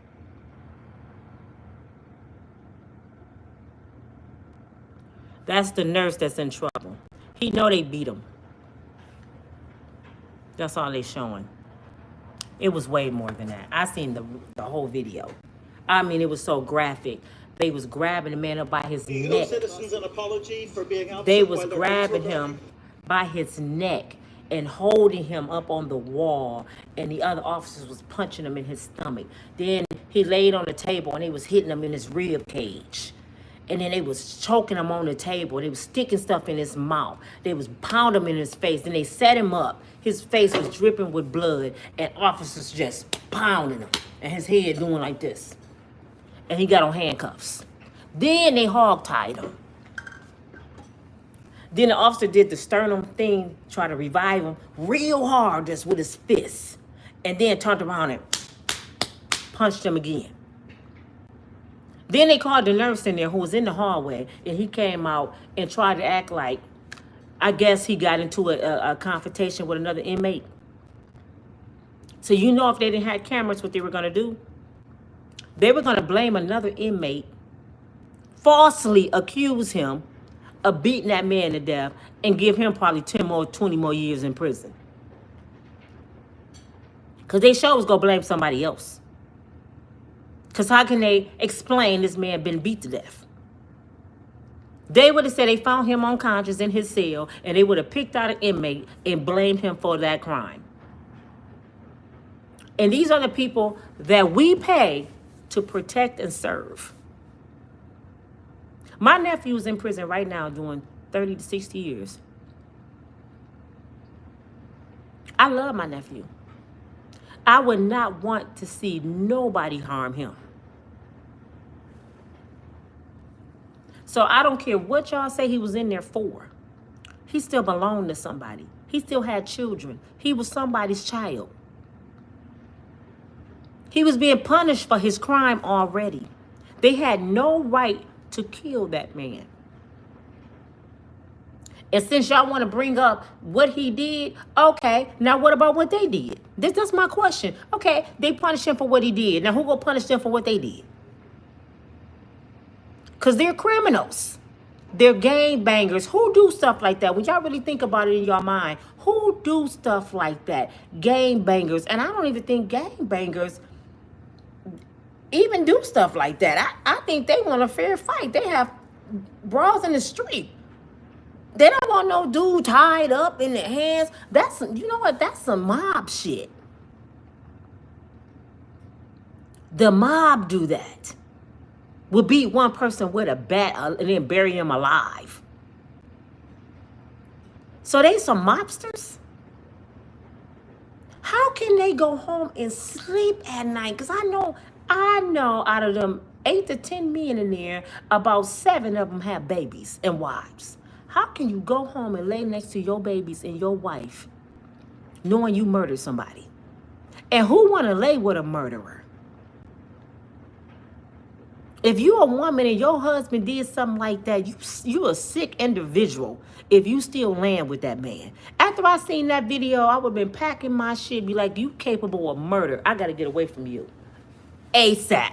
That's the nurse that's in trouble. He know they beat him. That's all they showing. It was way more than that. I seen the whole video. I mean, it was so graphic. They was grabbing the man up by his neck. Citizens an apology for being outside. They was grabbing him by his neck and holding him up on the wall, and the other officers was punching him in his stomach. Then he laid on the table and they was hitting him in his rib cage. And then they was choking him on the table. They was sticking stuff in his mouth. They was pounding him in his face. Then they set him up. His face was dripping with blood, and officers just pounding him, and his head doing like this. And he got on handcuffs. Then they hog-tied him. Then the officer did the sternum thing, try to revive him real hard just with his fists. And then turned around and punched him again. Then they called the nurse in there who was in the hallway, and he came out and tried to act like, I guess he got into a confrontation with another inmate. So you know if they didn't have cameras, what they were going to do? They were going to blame another inmate, falsely accuse him of beating that man to death, and give him probably 10 more, 20 more years in prison. Because they sure was going to blame somebody else. Because how can they explain this man been beat to death? They would have said they found him unconscious in his cell, and they would have picked out an inmate and blamed him for that crime. And these are the people that we pay to protect and serve. My nephew is in prison right now doing 30 to 60 years. I love my nephew. I would not want to see nobody harm him. So I don't care what y'all say he was in there for. He still belonged to somebody. He still had children. He was somebody's child. He was being punished for his crime already. They had no right to kill that man. And since y'all want to bring up what he did, okay, now what about what they did? That's my question. Okay, they punished him for what he did. Now who will punish them for what they did? Because they're criminals. They're gang bangers. Who do stuff like that? When y'all really think about it in your mind, who do stuff like that? Gang bangers. And I don't even think gang bangers even do stuff like that. I think they want a fair fight. They have brawls in the street. They don't want no dude tied up in their hands. That's, you know what? That's some mob shit. The mob do that. Will beat one person with a bat and then bury him alive. So they some mobsters? How can they go home and sleep at night? Because I know out of them 8 to 10 men in there, about 7 of them have babies and wives. How can you go home and lay next to your babies and your wife knowing you murdered somebody? And who want to lay with a murderer? If you're a woman and your husband did something like that, you a sick individual if you still land with that man. After I seen that video, I would have been packing my shit, be like, you capable of murder. I got to get away from you. ASAP.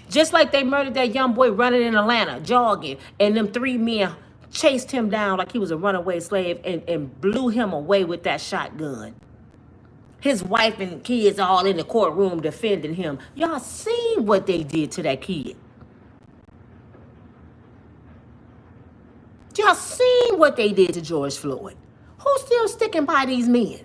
Just like they murdered that young boy running in Atlanta, jogging, and them 3 men chased him down like he was a runaway slave and blew him away with that shotgun. His wife and kids all in the courtroom defending him. Y'all seen what they did to that kid. Y'all seen what they did to George Floyd. Who's still sticking by these men?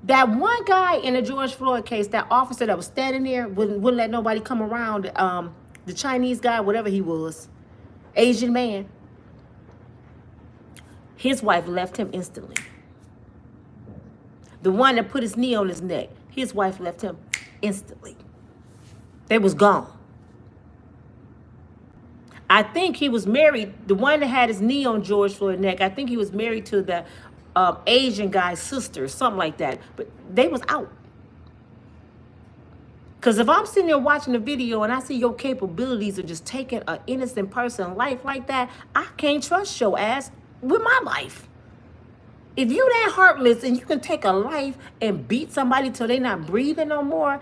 That one guy in the George Floyd case, that officer that was standing there, wouldn't let nobody come around, the Chinese guy, whatever he was, Asian man, his wife left him instantly. The one that put his knee on his neck, his wife left him instantly. They was gone. I think he was married, the one that had his knee on George Floyd's neck, I think he was married to the Asian guy's sister, something like that. But they was out. Because if I'm sitting there watching the video and I see your capabilities of just taking an innocent person's life like that, I can't trust your ass with my life. If you that heartless and you can take a life and beat somebody till they not breathing no more,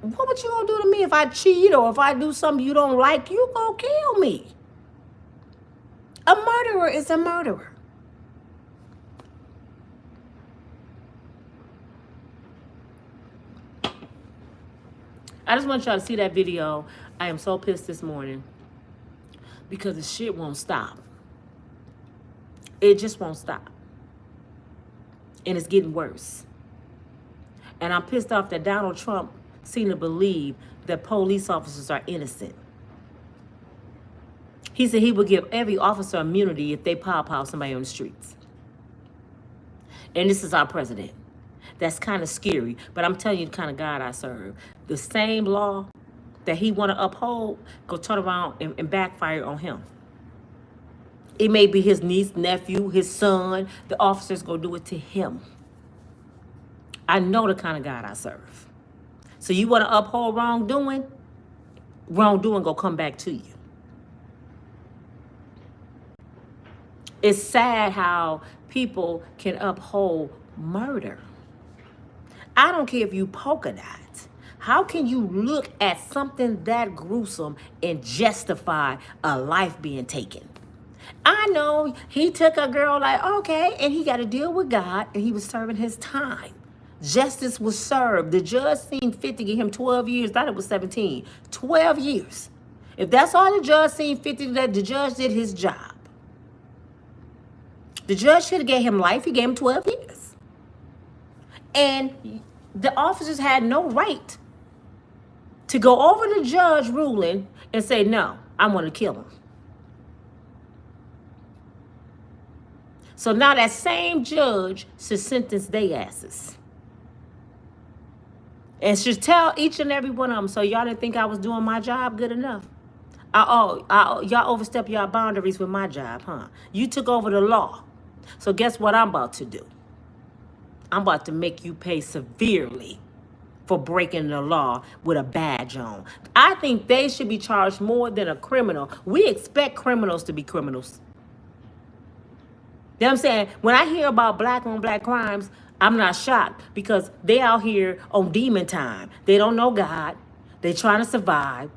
what would you gonna do to me if I cheat or if I do something you don't like? You gonna kill me. A murderer is a murderer. I just want y'all to see that video. I am so pissed this morning because the shit won't stop. It just won't stop. And it's getting worse. And I'm pissed off that Donald Trump seemed to believe that police officers are innocent. He said he would give every officer immunity if they pow somebody on the streets. And this is our president. That's kind of scary. But I'm telling you the kind of God I serve. The same law that he want to uphold, go turn around and backfire on him. It may be his niece, nephew, his son. The officers go do it to him. I know the kind of God I serve. So you want to uphold wrongdoing? Wrongdoing gonna come back to you. It's sad how people can uphold murder. I don't care if you polka dot. How can you look at something that gruesome and justify a life being taken? I know he took a girl like, okay, and he got to deal with God, and he was serving his time. Justice was served. The judge seemed fit to give him 12 years. Thought it was 17. 12 years. If that's all the judge seemed fit to do, that the judge did his job. The judge should have gave him life. He gave him 12 years. And the officers had no right to go over the judge ruling and say, no, I want to kill him. So now that same judge should sentence they asses. And should tell each and every one of them, so y'all didn't think I was doing my job good enough? Y'all overstep y'all boundaries with my job, huh? You took over the law. So guess what I'm about to do? I'm about to make you pay severely for breaking the law with a badge on. I think they should be charged more than a criminal. We expect criminals to be criminals. You know what I'm saying? When I hear about black on black crimes, I'm not shocked because they out here on demon time. They don't know God. They trying to survive.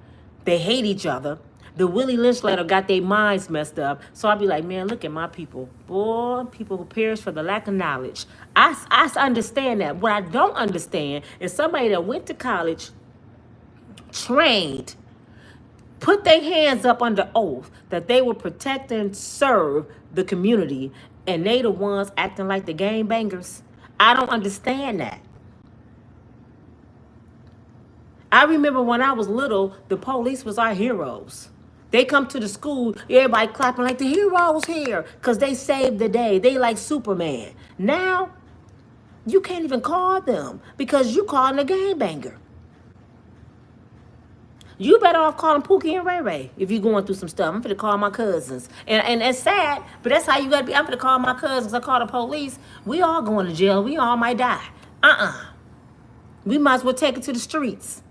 They hate each other. The Willie Lynch letter got their minds messed up. So I'll be like, man, look at my people. Boy, people who perish for the lack of knowledge. I understand that. What I don't understand is somebody that went to college, trained, put their hands up under oath that they will protect and serve the community, and they the ones acting like the gang bangers. I don't understand that. I remember when I was little, the police was our heroes. They come to the school, everybody clapping like the heroes here because they saved the day. They like Superman. Now, you can't even call them because you calling a gangbanger. You better off calling Pookie and Ray Ray if you're going through some stuff. I'm finna call my cousins. And it's sad, but that's how you gotta be. I'm finna call my cousins. I call the police. We all going to jail. We all might die. We might as well take it to the streets.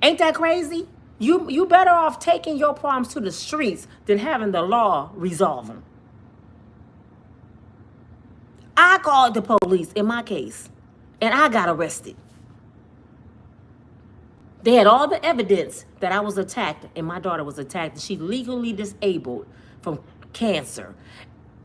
Ain't that crazy? You better off taking your problems to the streets than having the law resolve them. I called the police in my case, and I got arrested. They had all the evidence that I was attacked and my daughter was attacked. And she legally disabled from cancer.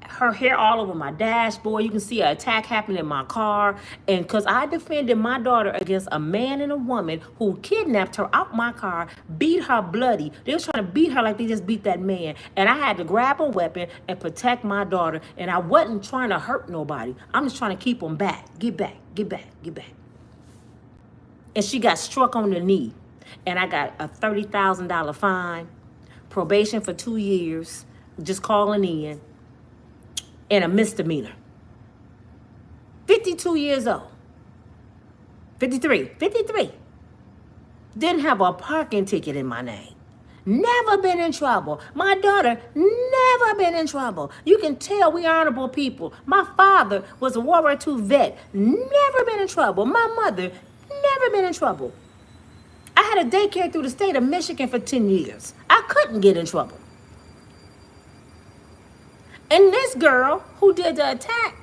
Her hair all over my dashboard. You can see an attack happening in my car. And because I defended my daughter against a man and a woman who kidnapped her out my car, beat her bloody. They was trying to beat her like they just beat that man. And I had to grab a weapon and protect my daughter. And I wasn't trying to hurt nobody. I'm just trying to keep them back. Get back, get back, get back. And she got struck on the knee. And I got a $30,000 fine, probation for 2 years, just calling in, and a misdemeanor. 52 years old. 53. Didn't have a parking ticket in my name. Never been in trouble. My daughter, never been in trouble. You can tell we honorable people. My father was a World War II vet. Never been in trouble. My mother, never been in trouble. I had a daycare through the state of Michigan for 10 years. I couldn't get in trouble. And this girl who did the attack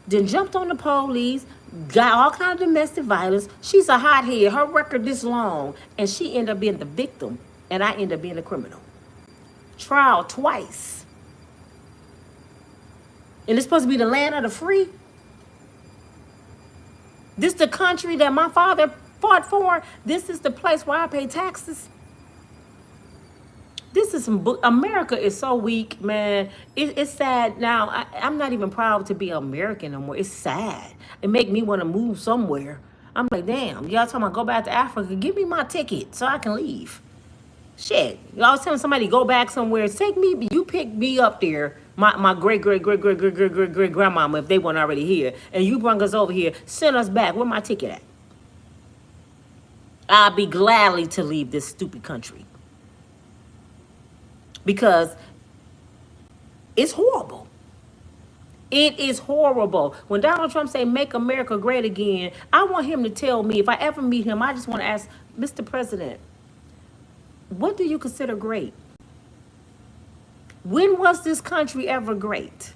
then jumped on the police, got all kinds of domestic violence. She's a hothead. Her record this long. And she ended up being the victim. And I ended up being the criminal. Trial twice. And it's supposed to be the land of the free. This the country that my father fought for. This is the place where I pay taxes. This is some America is so weak, man. It's sad. Now, I'm not even proud to be American no more. It's sad. It make me want to move somewhere. I'm like, damn, y'all talking about go back to Africa. Give me my ticket so I can leave. Shit. Y'all was telling somebody go back somewhere. Take me, you pick me up there. My great grandmama, if they weren't already here. And you bring us over here. Send us back. Where my ticket at? I'll be gladly to leave this stupid country. Because it's horrible. It is horrible. When Donald Trump say make America great again, I want him to tell me, if I ever meet him, I just want to ask, Mr. President, what do you consider great? When was this country ever great?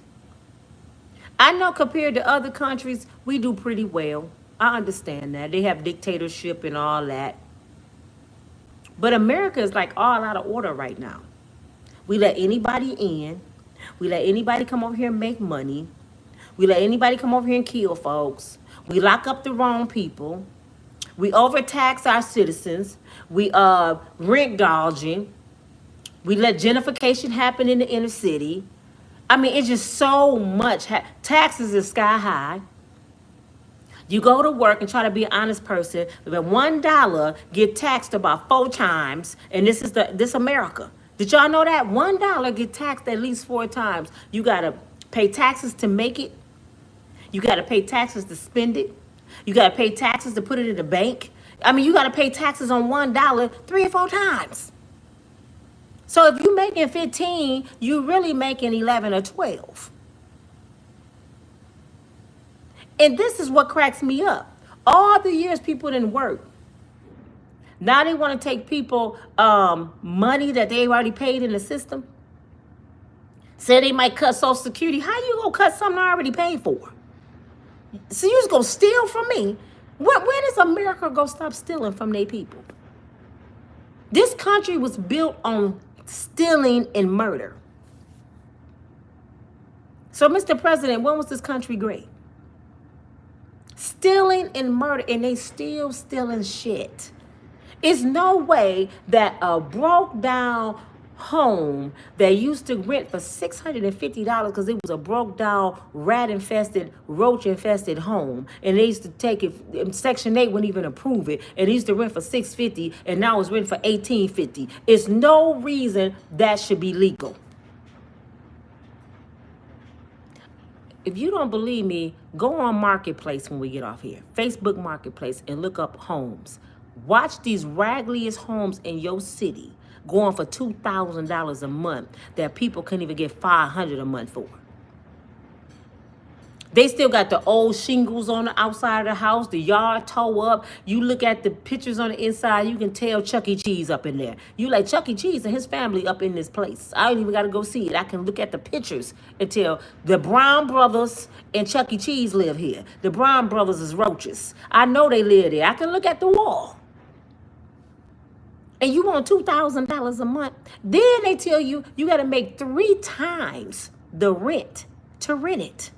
I know compared to other countries, we do pretty well. I understand that. They have dictatorship and all that. But America is like all out of order right now. We let anybody in. We let anybody come over here and make money. We let anybody come over here and kill folks. We lock up the wrong people. We overtax our citizens. We rent gouging. We let gentrification happen in the inner city. I mean, it's just so much. Taxes is sky high. You go to work and try to be an honest person, but $1 get taxed about 4 times, and this America. Did y'all know that? $1 get taxed at least 4 times. You gotta pay taxes to make it. You gotta pay taxes to spend it. You gotta pay taxes to put it in the bank. I mean, you gotta pay taxes on $1 3 or 4 times. So if you're making 15, you're really making 11 or 12. And this is what cracks me up. All the years people didn't work. Now they want to take people money that they already paid in the system. Say they might cut Social Security. How you gonna cut something I already paid for? So you just gonna steal from me? When is America gonna stop stealing from their people? This country was built on stealing and murder. So, Mr. President, when was this country great? Stealing and murder, and they still stealing shit. It's no way that a broke down home that used to rent for $650 because it was a broke down, rat infested, roach infested home, and they used to take it, Section 8 wouldn't even approve it, and it used to rent for $650, and now it's rented for $1850. It's no reason that should be legal. If you don't believe me, go on Marketplace when we get off here. Facebook Marketplace, and look up homes. Watch these raggliest homes in your city going for $2,000 a month that people can't even get $500 a month for. They still got the old shingles on the outside of the house, the yard tore up. You look at the pictures on the inside, you can tell Chuck E. Cheese up in there. You like Chuck E. Cheese and his family up in this place. I don't even got to go see it. I can look at the pictures and tell the Brown brothers and Chuck E. Cheese live here. The Brown brothers is roaches. I know they live there. I can look at the wall. And you want $2,000 a month. Then they tell you you got to make 3 times the rent to rent it.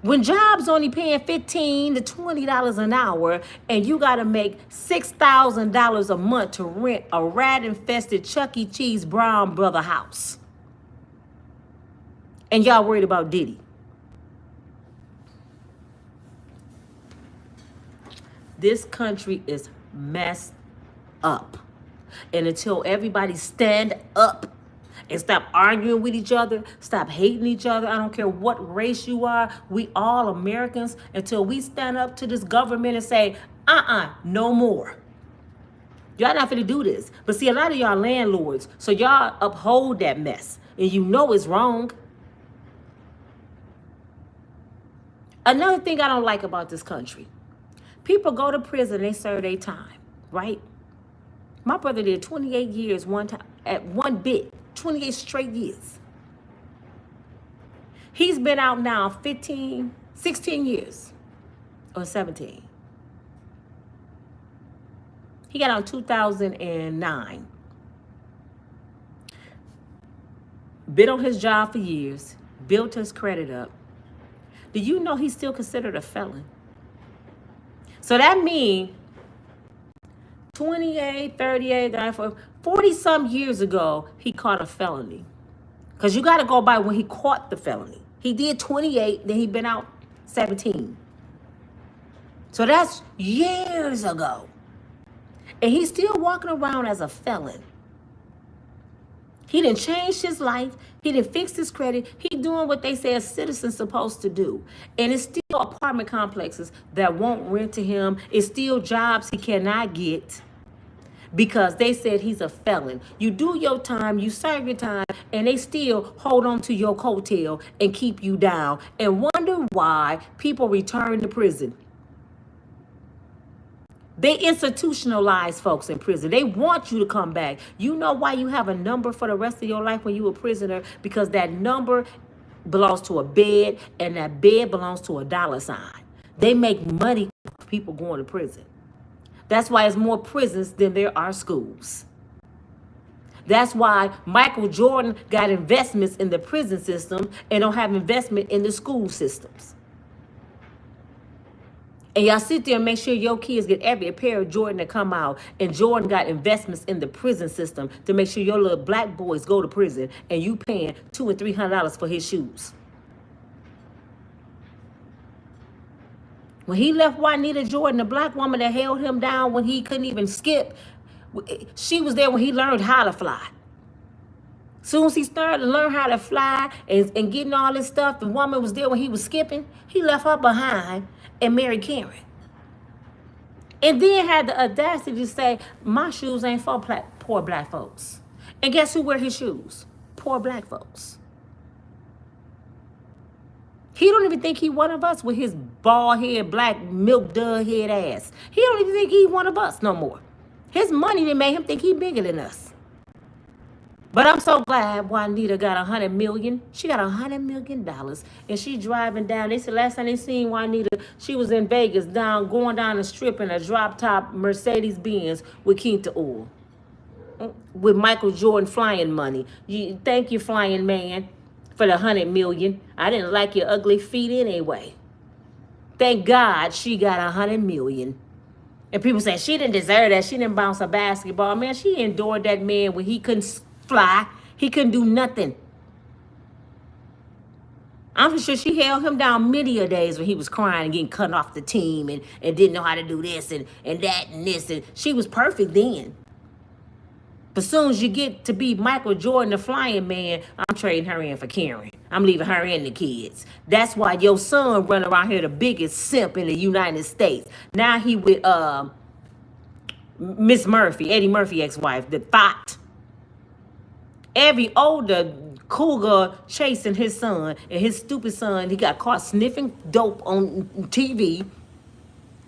When jobs only paying $15 to $20 an hour, and you got to make $6,000 a month to rent a rat-infested Chuck E. Cheese Brown brother house. And y'all worried about Diddy. This country is messed up. And until everybody stand up and stop arguing with each other, stop hating each other, I don't care what race you are, we all Americans, until we stand up to this government and say, no more. Y'all not finna do this. But see, a lot of y'all landlords, so y'all uphold that mess, and you know it's wrong. Another thing I don't like about this country, people go to prison, they serve their time, right? My brother did 28 years one time, at one bit, 28 straight years. He's been out now 16 years, or 17. He got out in 2009. Been on his job for years, built his credit up. Do you know he's still considered a felon? So that means 28, 38, 34, 40-some years ago, he caught a felony. Because you got to go by when he caught the felony. He did 28, then he been out 17. So that's years ago. And he's still walking around as a felon. He didn't change his life. He didn't fix his credit. He doing what they say a citizen's supposed to do. And it's still apartment complexes that won't rent to him. It's still jobs he cannot get. because they said he's a felon. You do your time, you serve your time, and they still hold on to your coattail and keep you down and wonder why people return to prison. They institutionalize folks in prison. They want you to come back. You know why you have a number for the rest of your life when you're a prisoner? Because that number belongs to a bed, and that bed belongs to a dollar sign. They make money for people going to prison. That's why there's more prisons than there are schools. That's why Michael Jordan got investments in the prison system and don't have investment in the school systems. And y'all sit there and make sure your kids get every pair of Jordan that come out. And Jordan got investments in the prison system to make sure your little black boys go to prison, and you paying $200 and $300 for his shoes. When he left Juanita Jordan, the black woman that held him down when he couldn't even skip, she was there when he learned how to fly. Soon as he started to learn how to fly and getting all this stuff, the woman was there when he was skipping. He left her behind and married Karen. And then had the audacity to say, my shoes ain't for poor black folks. And guess who wear his shoes? Poor black folks. He don't even think he one of us with his bald head, black milk dud head ass. He don't even think he one of us no more. His money that made him think he bigger than us. But I'm so glad Juanita got $100 million. She got $100 million, and she driving down. They said last time they seen Juanita, she was in Vegas, going down the strip in a drop top Mercedes Benz with Quinta oil, with Michael Jordan flying money. Thank you, flying man, for the $100 million. I didn't like your ugly feet anyway. Thank God she got $100 million. And people say she didn't deserve that. She didn't bounce a basketball. Man, she endured that man when he couldn't fly. He couldn't do nothing. I'm sure she held him down many a days when he was crying and getting cut off the team and didn't know how to do this and that and this. And she was perfect then. But as soon as you get to be Michael Jordan, the flying man, I'm trading her in for Karen. I'm leaving her and the kids. That's why your son running around here the biggest simp in the United States. Now he with Miss Murphy, Eddie Murphy ex-wife, the thought. Every older cougar chasing his son, and his stupid son, he got caught sniffing dope on TV.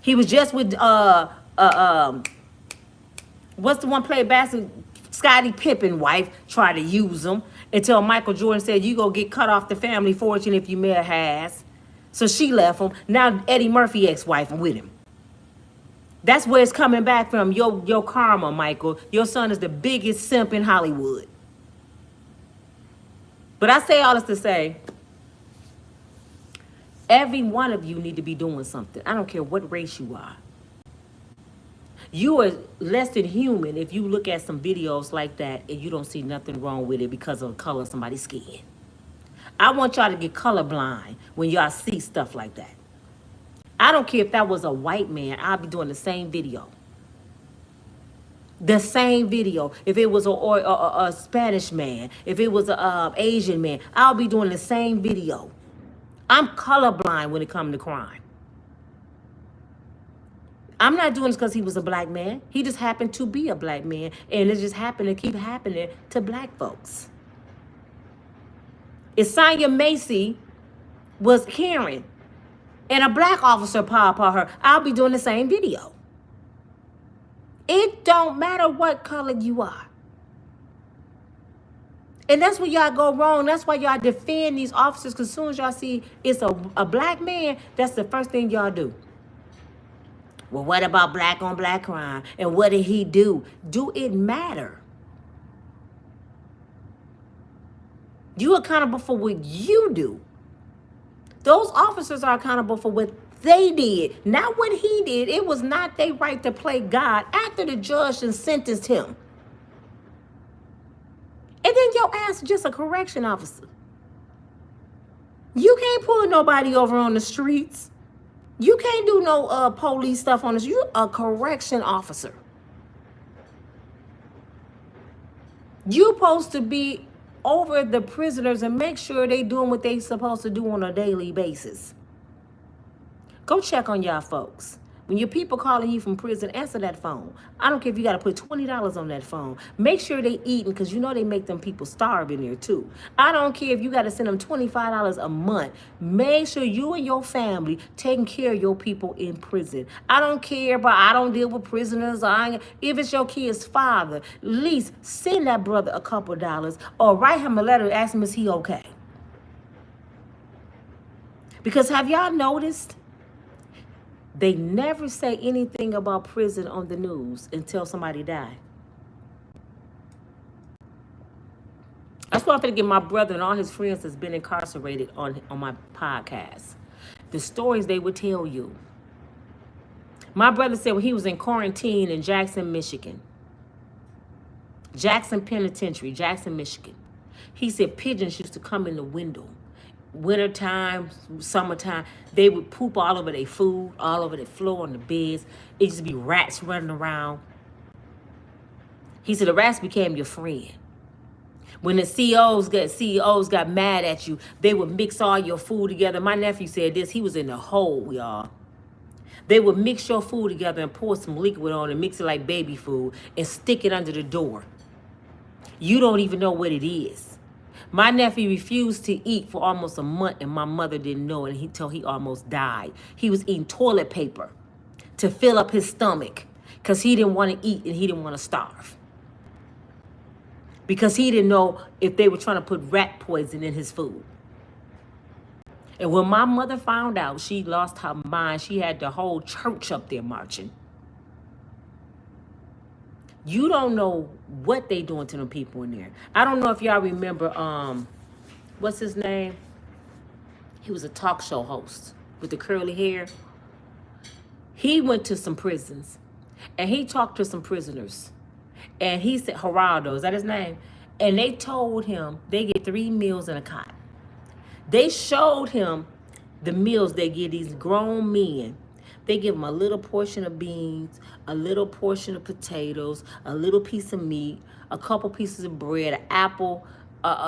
He was just with what's the one played basketball? Scottie Pippen wife tried to use him until Michael Jordan said, you go get cut off the family fortune if you marry her ass. So she left him. Now Eddie Murphy ex-wife with him. That's where it's coming back from. Your karma, Michael. Your son is the biggest simp in Hollywood. But I say all this to say, every one of you need to be doing something. I don't care what race you are. You are less than human if you look at some videos like that and you don't see nothing wrong with it because of the color of somebody's skin. I want y'all to get colorblind when y'all see stuff like that. I don't care if that was a white man. I'll be doing the same video. The same video. If it was a Spanish man, if it was an Asian man, I'll be doing the same video. I'm colorblind when it comes to crime. I'm not doing this because he was a black man. He just happened to be a black man, and it just happened to keep happening to black folks. If Sonya Macy was Karen, and a black officer pop on her, I'll be doing the same video. It don't matter what color you are. And that's where y'all go wrong. That's why y'all defend these officers, because as soon as y'all see it's a black man, that's the first thing y'all do. Well, what about black on black crime? And what did he do? Do it matter? You accountable for what you do. Those officers are accountable for what they did, not what he did. It was not their right to play God after the judge and sentenced him. And then your ass is just a correction officer. You can't pull nobody over on the streets. You can't do no police stuff on this. You're a correction officer. You're supposed to be over the prisoners and make sure they doing what they supposed to do on a daily basis. Go check on y'all folks. When your people calling you from prison, answer that phone. I don't care if you got to put $20 on that phone. Make sure they eating, because you know they make them people starve in there too. I don't care if you got to send them $25 a month. Make sure you and your family taking care of your people in prison. I don't care, but I don't deal with prisoners. If it's your kid's father, at least send that brother a couple dollars or write him a letter and ask him, is he okay? Because have y'all noticed? They never say anything about prison on the news until somebody die. That's why I'm going to get my brother and all his friends that's been incarcerated on my podcast. The stories they would tell you. My brother said when he was in quarantine in Jackson, Michigan. Jackson Penitentiary, Jackson, Michigan. He said pigeons used to come in the window. Wintertime, summertime, they would poop all over their food, all over the floor, on the beds. It used to be rats running around. He said the rats became your friend. When the CEOs got mad at you, they would mix all your food together. My nephew said this, he was in the hole, y'all. They would mix your food together and pour some liquid on and mix it like baby food and stick it under the door. You don't even know what it is. My nephew refused to eat for almost a month, and my mother didn't know, and until he almost died. He was eating toilet paper to fill up his stomach because he didn't want to eat and he didn't want to starve. Because he didn't know if they were trying to put rat poison in his food. And when my mother found out, she lost her mind. She had the whole church up there marching. You don't know what they doing to them people in there. I don't know if y'all remember, what's his name? He was a talk show host with the curly hair. He went to some prisons and he talked to some prisoners. And he said, Geraldo, is that his name? And they told him they get 3 meals in a cot. They showed him the meals they give these grown men. They give them a little portion of beans, a little portion of potatoes, a little piece of meat, a couple pieces of bread, an apple,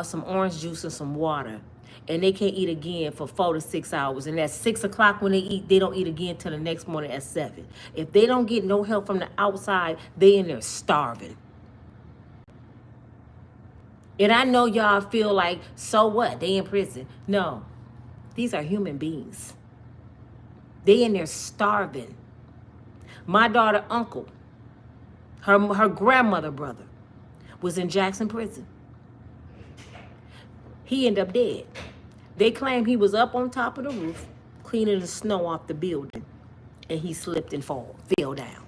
some orange juice, and some water. And they can't eat again for 4 to 6 hours. And at 6 o'clock when they eat, they don't eat again till the next morning at 7. If they don't get no help from the outside, they in there starving. And I know y'all feel like, so what? They in prison. No, these are human beings. They in there starving. My daughter, uncle, her grandmother brother was in Jackson prison. He ended up dead. They claim he was up on top of the roof cleaning the snow off the building, and he slipped and fell down.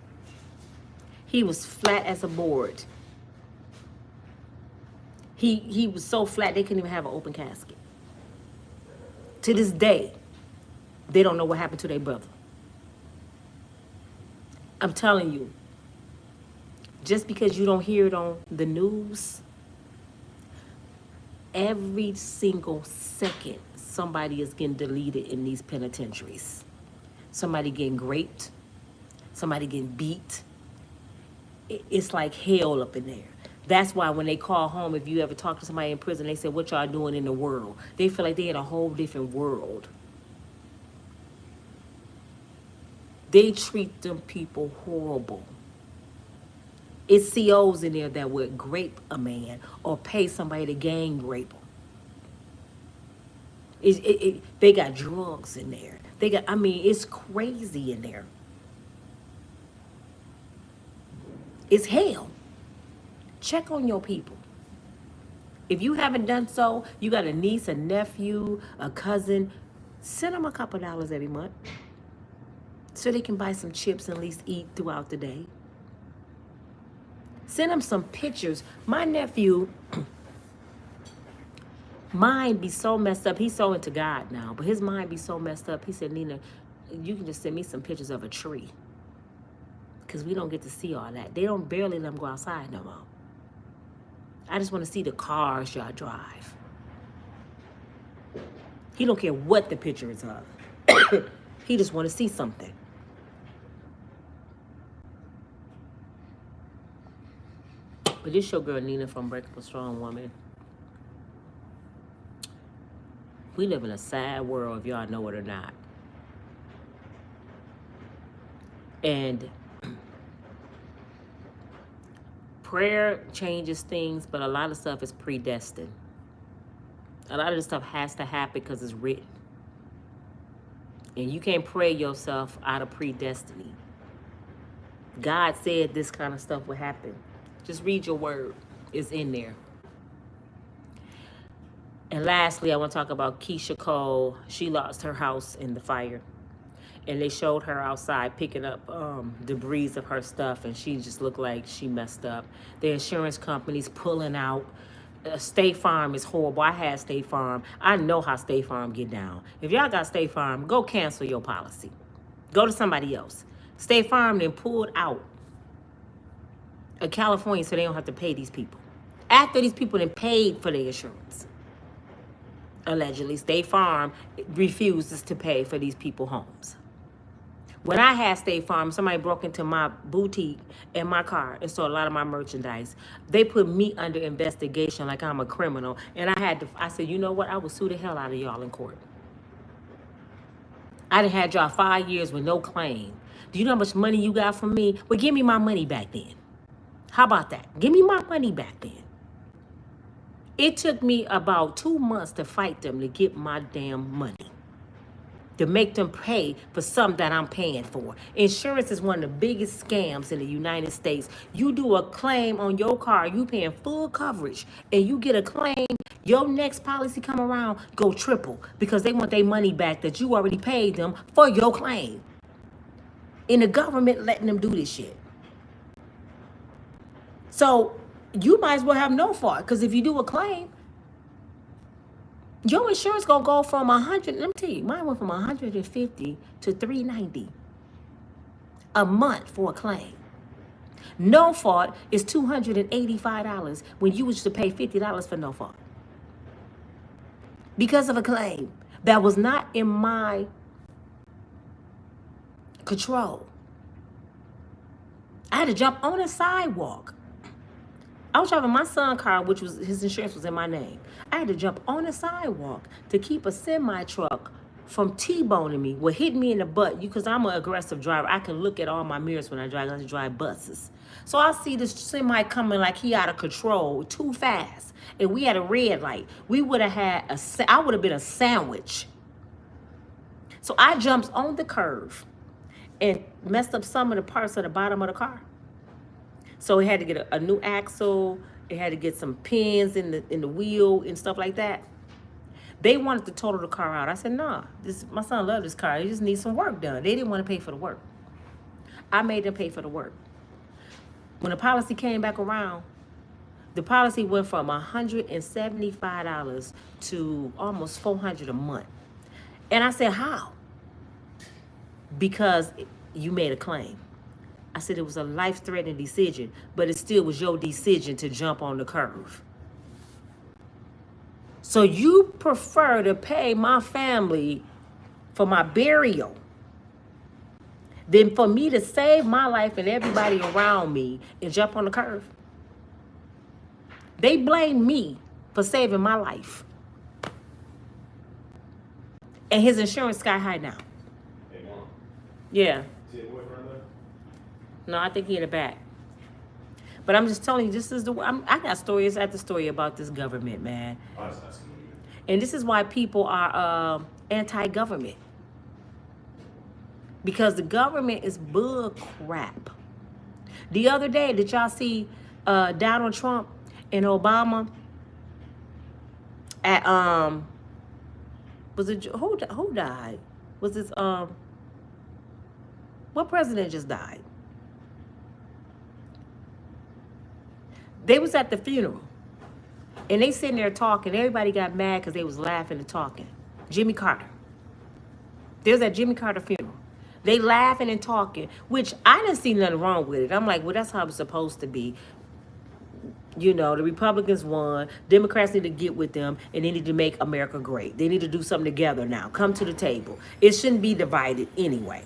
He was flat as a board. He was so flat they couldn't even have an open casket. To this day, they don't know what happened to their brother. I'm telling you, just because you don't hear it on the news, every single second, somebody is getting deleted in these penitentiaries. Somebody getting raped, somebody getting beat. It's like hell up in there. That's why when they call home, if you ever talk to somebody in prison, they say, what y'all doing in the world? They feel like they're in a whole different world. They treat them people horrible. It's COs in there that would grape a man or pay somebody to gang rape them. They got drugs in there. It's crazy in there. It's hell. Check on your people. If you haven't done so, you got a niece, a nephew, a cousin, send them a couple dollars every month so they can buy some chips and at least eat throughout the day. Send them some pictures. My nephew, mind be so messed up. He's so into God now, but his mind be so messed up. He said, Nina, you can just send me some pictures of a tree, because we don't get to see all that. They don't barely let them go outside no more. I just want to see the cars y'all drive. He don't care what the picture is of. He just want to see something. But this your girl Nina from Unbreakable Strong Woman. We live in a sad world, if y'all know it or not. And prayer changes things, but a lot of stuff is predestined. A lot of this stuff has to happen because it's written. And you can't pray yourself out of predestiny. God said this kind of stuff would happen. Just read your word. It's in there. And lastly, I want to talk about Keisha Cole. She lost her house in the fire. And they showed her outside picking up debris of her stuff, and she just looked like she messed up. The insurance company's pulling out. State Farm is horrible. I had State Farm. I know how State Farm get down. If y'all got State Farm, go cancel your policy. Go to somebody else. State Farm then pulled out of California so they don't have to pay these people. After these people then paid for their insurance. Allegedly, State Farm refuses to pay for these people's homes. When I had State Farm, somebody broke into my boutique and my car and stole a lot of my merchandise. They put me under investigation like I'm a criminal. And I said, you know what? I will sue the hell out of y'all in court. I done had y'all 5 years with no claim. Do you know how much money you got from me? Well, give me my money back then. How about that? Give me my money back then. It took me about 2 months to fight them to get my damn money. To make them pay for something that I'm paying for. Insurance is one of the biggest scams in the United States. You do a claim on your car, you paying full coverage, and you get a claim, your next policy come around, go triple, because they want their money back that you already paid them for your claim. And the government letting them do this shit. So you might as well have no fault, because if you do a claim, your insurance gonna go from 100. Let me tell you, mine went from 150 to 390 a month for a claim. No fault is $285 when you used to pay $50 for no fault because of a claim that was not in my control. I had to jump on a sidewalk. I was driving my son's car, which was his insurance was in my name. I had to jump on a sidewalk to keep a semi truck from T-boning me, will hit me in the butt. Because I'm an aggressive driver, I can look at all my mirrors when I drive buses. So I see this semi coming like he out of control, too fast, and we had a red light. We would have had I would have been a sandwich. So I jumped on the curve and messed up some of the parts of the bottom of the car. So it had to get a new axle. It had to get some pins in the wheel and stuff like that. They wanted to total the car out. I said, nah, my son loved this car. He just needs some work done. They didn't want to pay for the work. I made them pay for the work. When the policy came back around, the policy went from $175 to almost $400 a month. And I said, how? Because you made a claim. I said it was a life-threatening decision, but it still was your decision to jump on the curve. So you prefer to pay my family for my burial than for me to save my life and everybody around me and jump on the curve. They blame me for saving my life. And his insurance sky high now. Hey, Mom. Yeah. See your boyfriend there? No, I think he in the back. But I'm just telling you, this is I got stories after story about this government, man. Oh, that's not scary. And this is why people are anti-government. Because the government is bull crap. The other day, did y'all see Donald Trump and Obama at was it who died? Was this what president just died? They was at the funeral. And they sitting there talking. Everybody got mad because they was laughing and talking. Jimmy Carter. They was at Jimmy Carter funeral. They laughing and talking, which I didn't see nothing wrong with it. I'm like, well, that's how it's supposed to be. You know, the Republicans won. Democrats need to get with them, and they need to make America great. They need to do something together now. Come to the table. It shouldn't be divided anyway.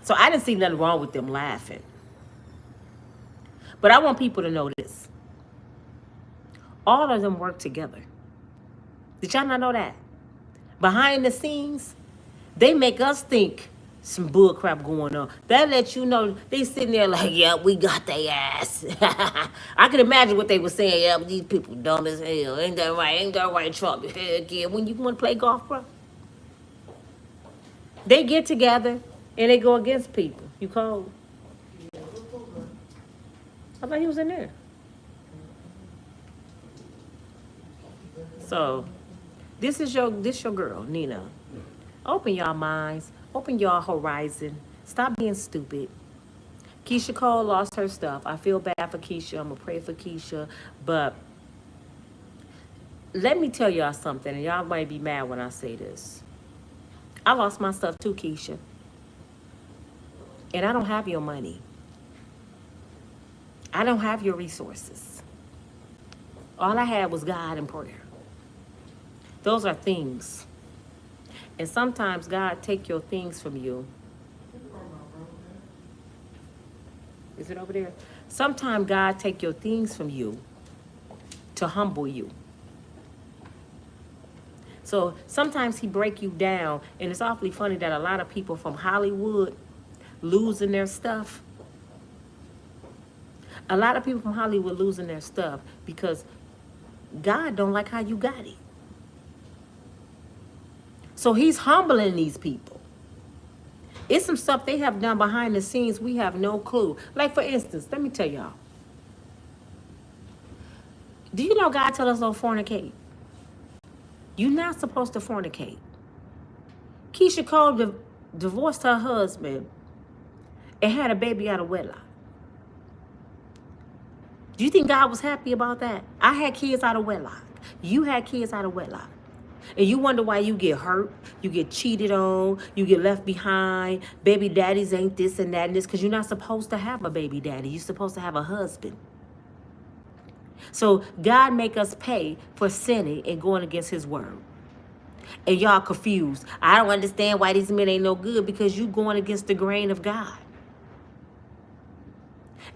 So I didn't see nothing wrong with them laughing. But I want people to know this. All of them work together. Did y'all not know that? Behind the scenes, they make us think some bull crap going on. That lets you know they sitting there like, yeah, we got their ass. I can imagine what they were saying. Yeah, but these people dumb as hell. Ain't that right? Ain't that right, Trump? Heck yeah. When you want to play golf, bro, they get together and they go against people. You cold? I thought he was in there. So, this your girl, Nina. Open y'all minds. Open y'all horizon. Stop being stupid. Keisha Cole lost her stuff. I feel bad for Keisha. I'm going to pray for Keisha. But let me tell y'all something, and y'all might be mad when I say this. I lost my stuff too, Keisha. And I don't have your money. I don't have your resources. All I had was God and prayer. Those are things. And sometimes God take your things from you. Is it over there? Sometimes God take your things from you to humble you. So sometimes he break you down, and it's awfully funny that a lot of people from Hollywood losing their stuff. A lot of people from Hollywood losing their stuff because God don't like how you got it. So he's humbling these people. It's some stuff they have done behind the scenes we have no clue. Like, for instance, let me tell y'all. Do you know God tell us don't fornicate? You're not supposed to fornicate. Keisha Cole divorced her husband and had a baby out of wedlock. Do you think God was happy about that? I had kids out of wedlock. You had kids out of wedlock. And you wonder why you get hurt, you get cheated on, you get left behind, baby daddies ain't this and that and this, because you're not supposed to have a baby daddy. You're supposed to have a husband. So God make us pay for sinning and going against his word. And y'all confused. I don't understand why these men ain't no good, because you going against the grain of God.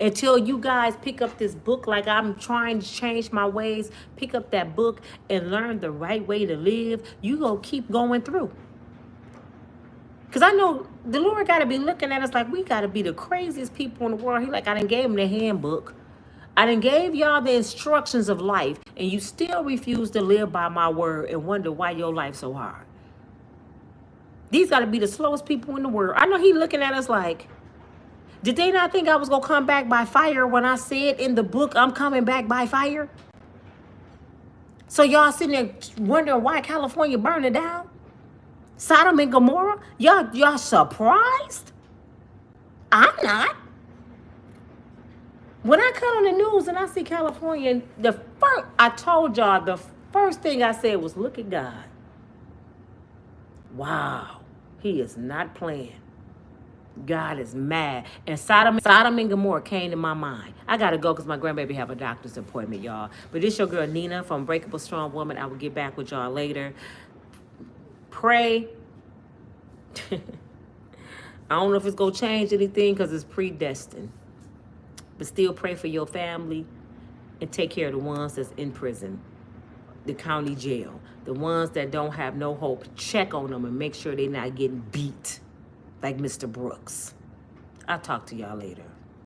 Until you guys pick up this book like I'm trying to change my ways, pick up that book and learn the right way to live, you gonna keep going through. Because I know the Lord got to be looking at us like we got to be the craziest people in the world. He like, I done gave him the handbook. I done gave y'all the instructions of life, and you still refuse to live by my word and wonder why your life's so hard. These got to be the slowest people in the world. I know he looking at us like, did they not think I was going to come back by fire when I said in the book, I'm coming back by fire? So y'all sitting there wondering why California burning down? Sodom and Gomorrah? Y'all surprised? I'm not. When I cut on the news and I see California, I told y'all the first thing I said was, look at God. Wow. He is not playing. God is mad. And Sodom and Gomorrah came to my mind. I got to go because my grandbaby have a doctor's appointment, y'all. But this your girl, Nina, from Unbreakable Strong Woman. I will get back with y'all later. Pray. I don't know if it's going to change anything because it's predestined. But still pray for your family and take care of the ones that's in prison, the county jail, the ones that don't have no hope. Check on them and make sure they're not getting beat like Mr. Brooks. I'll talk to y'all later.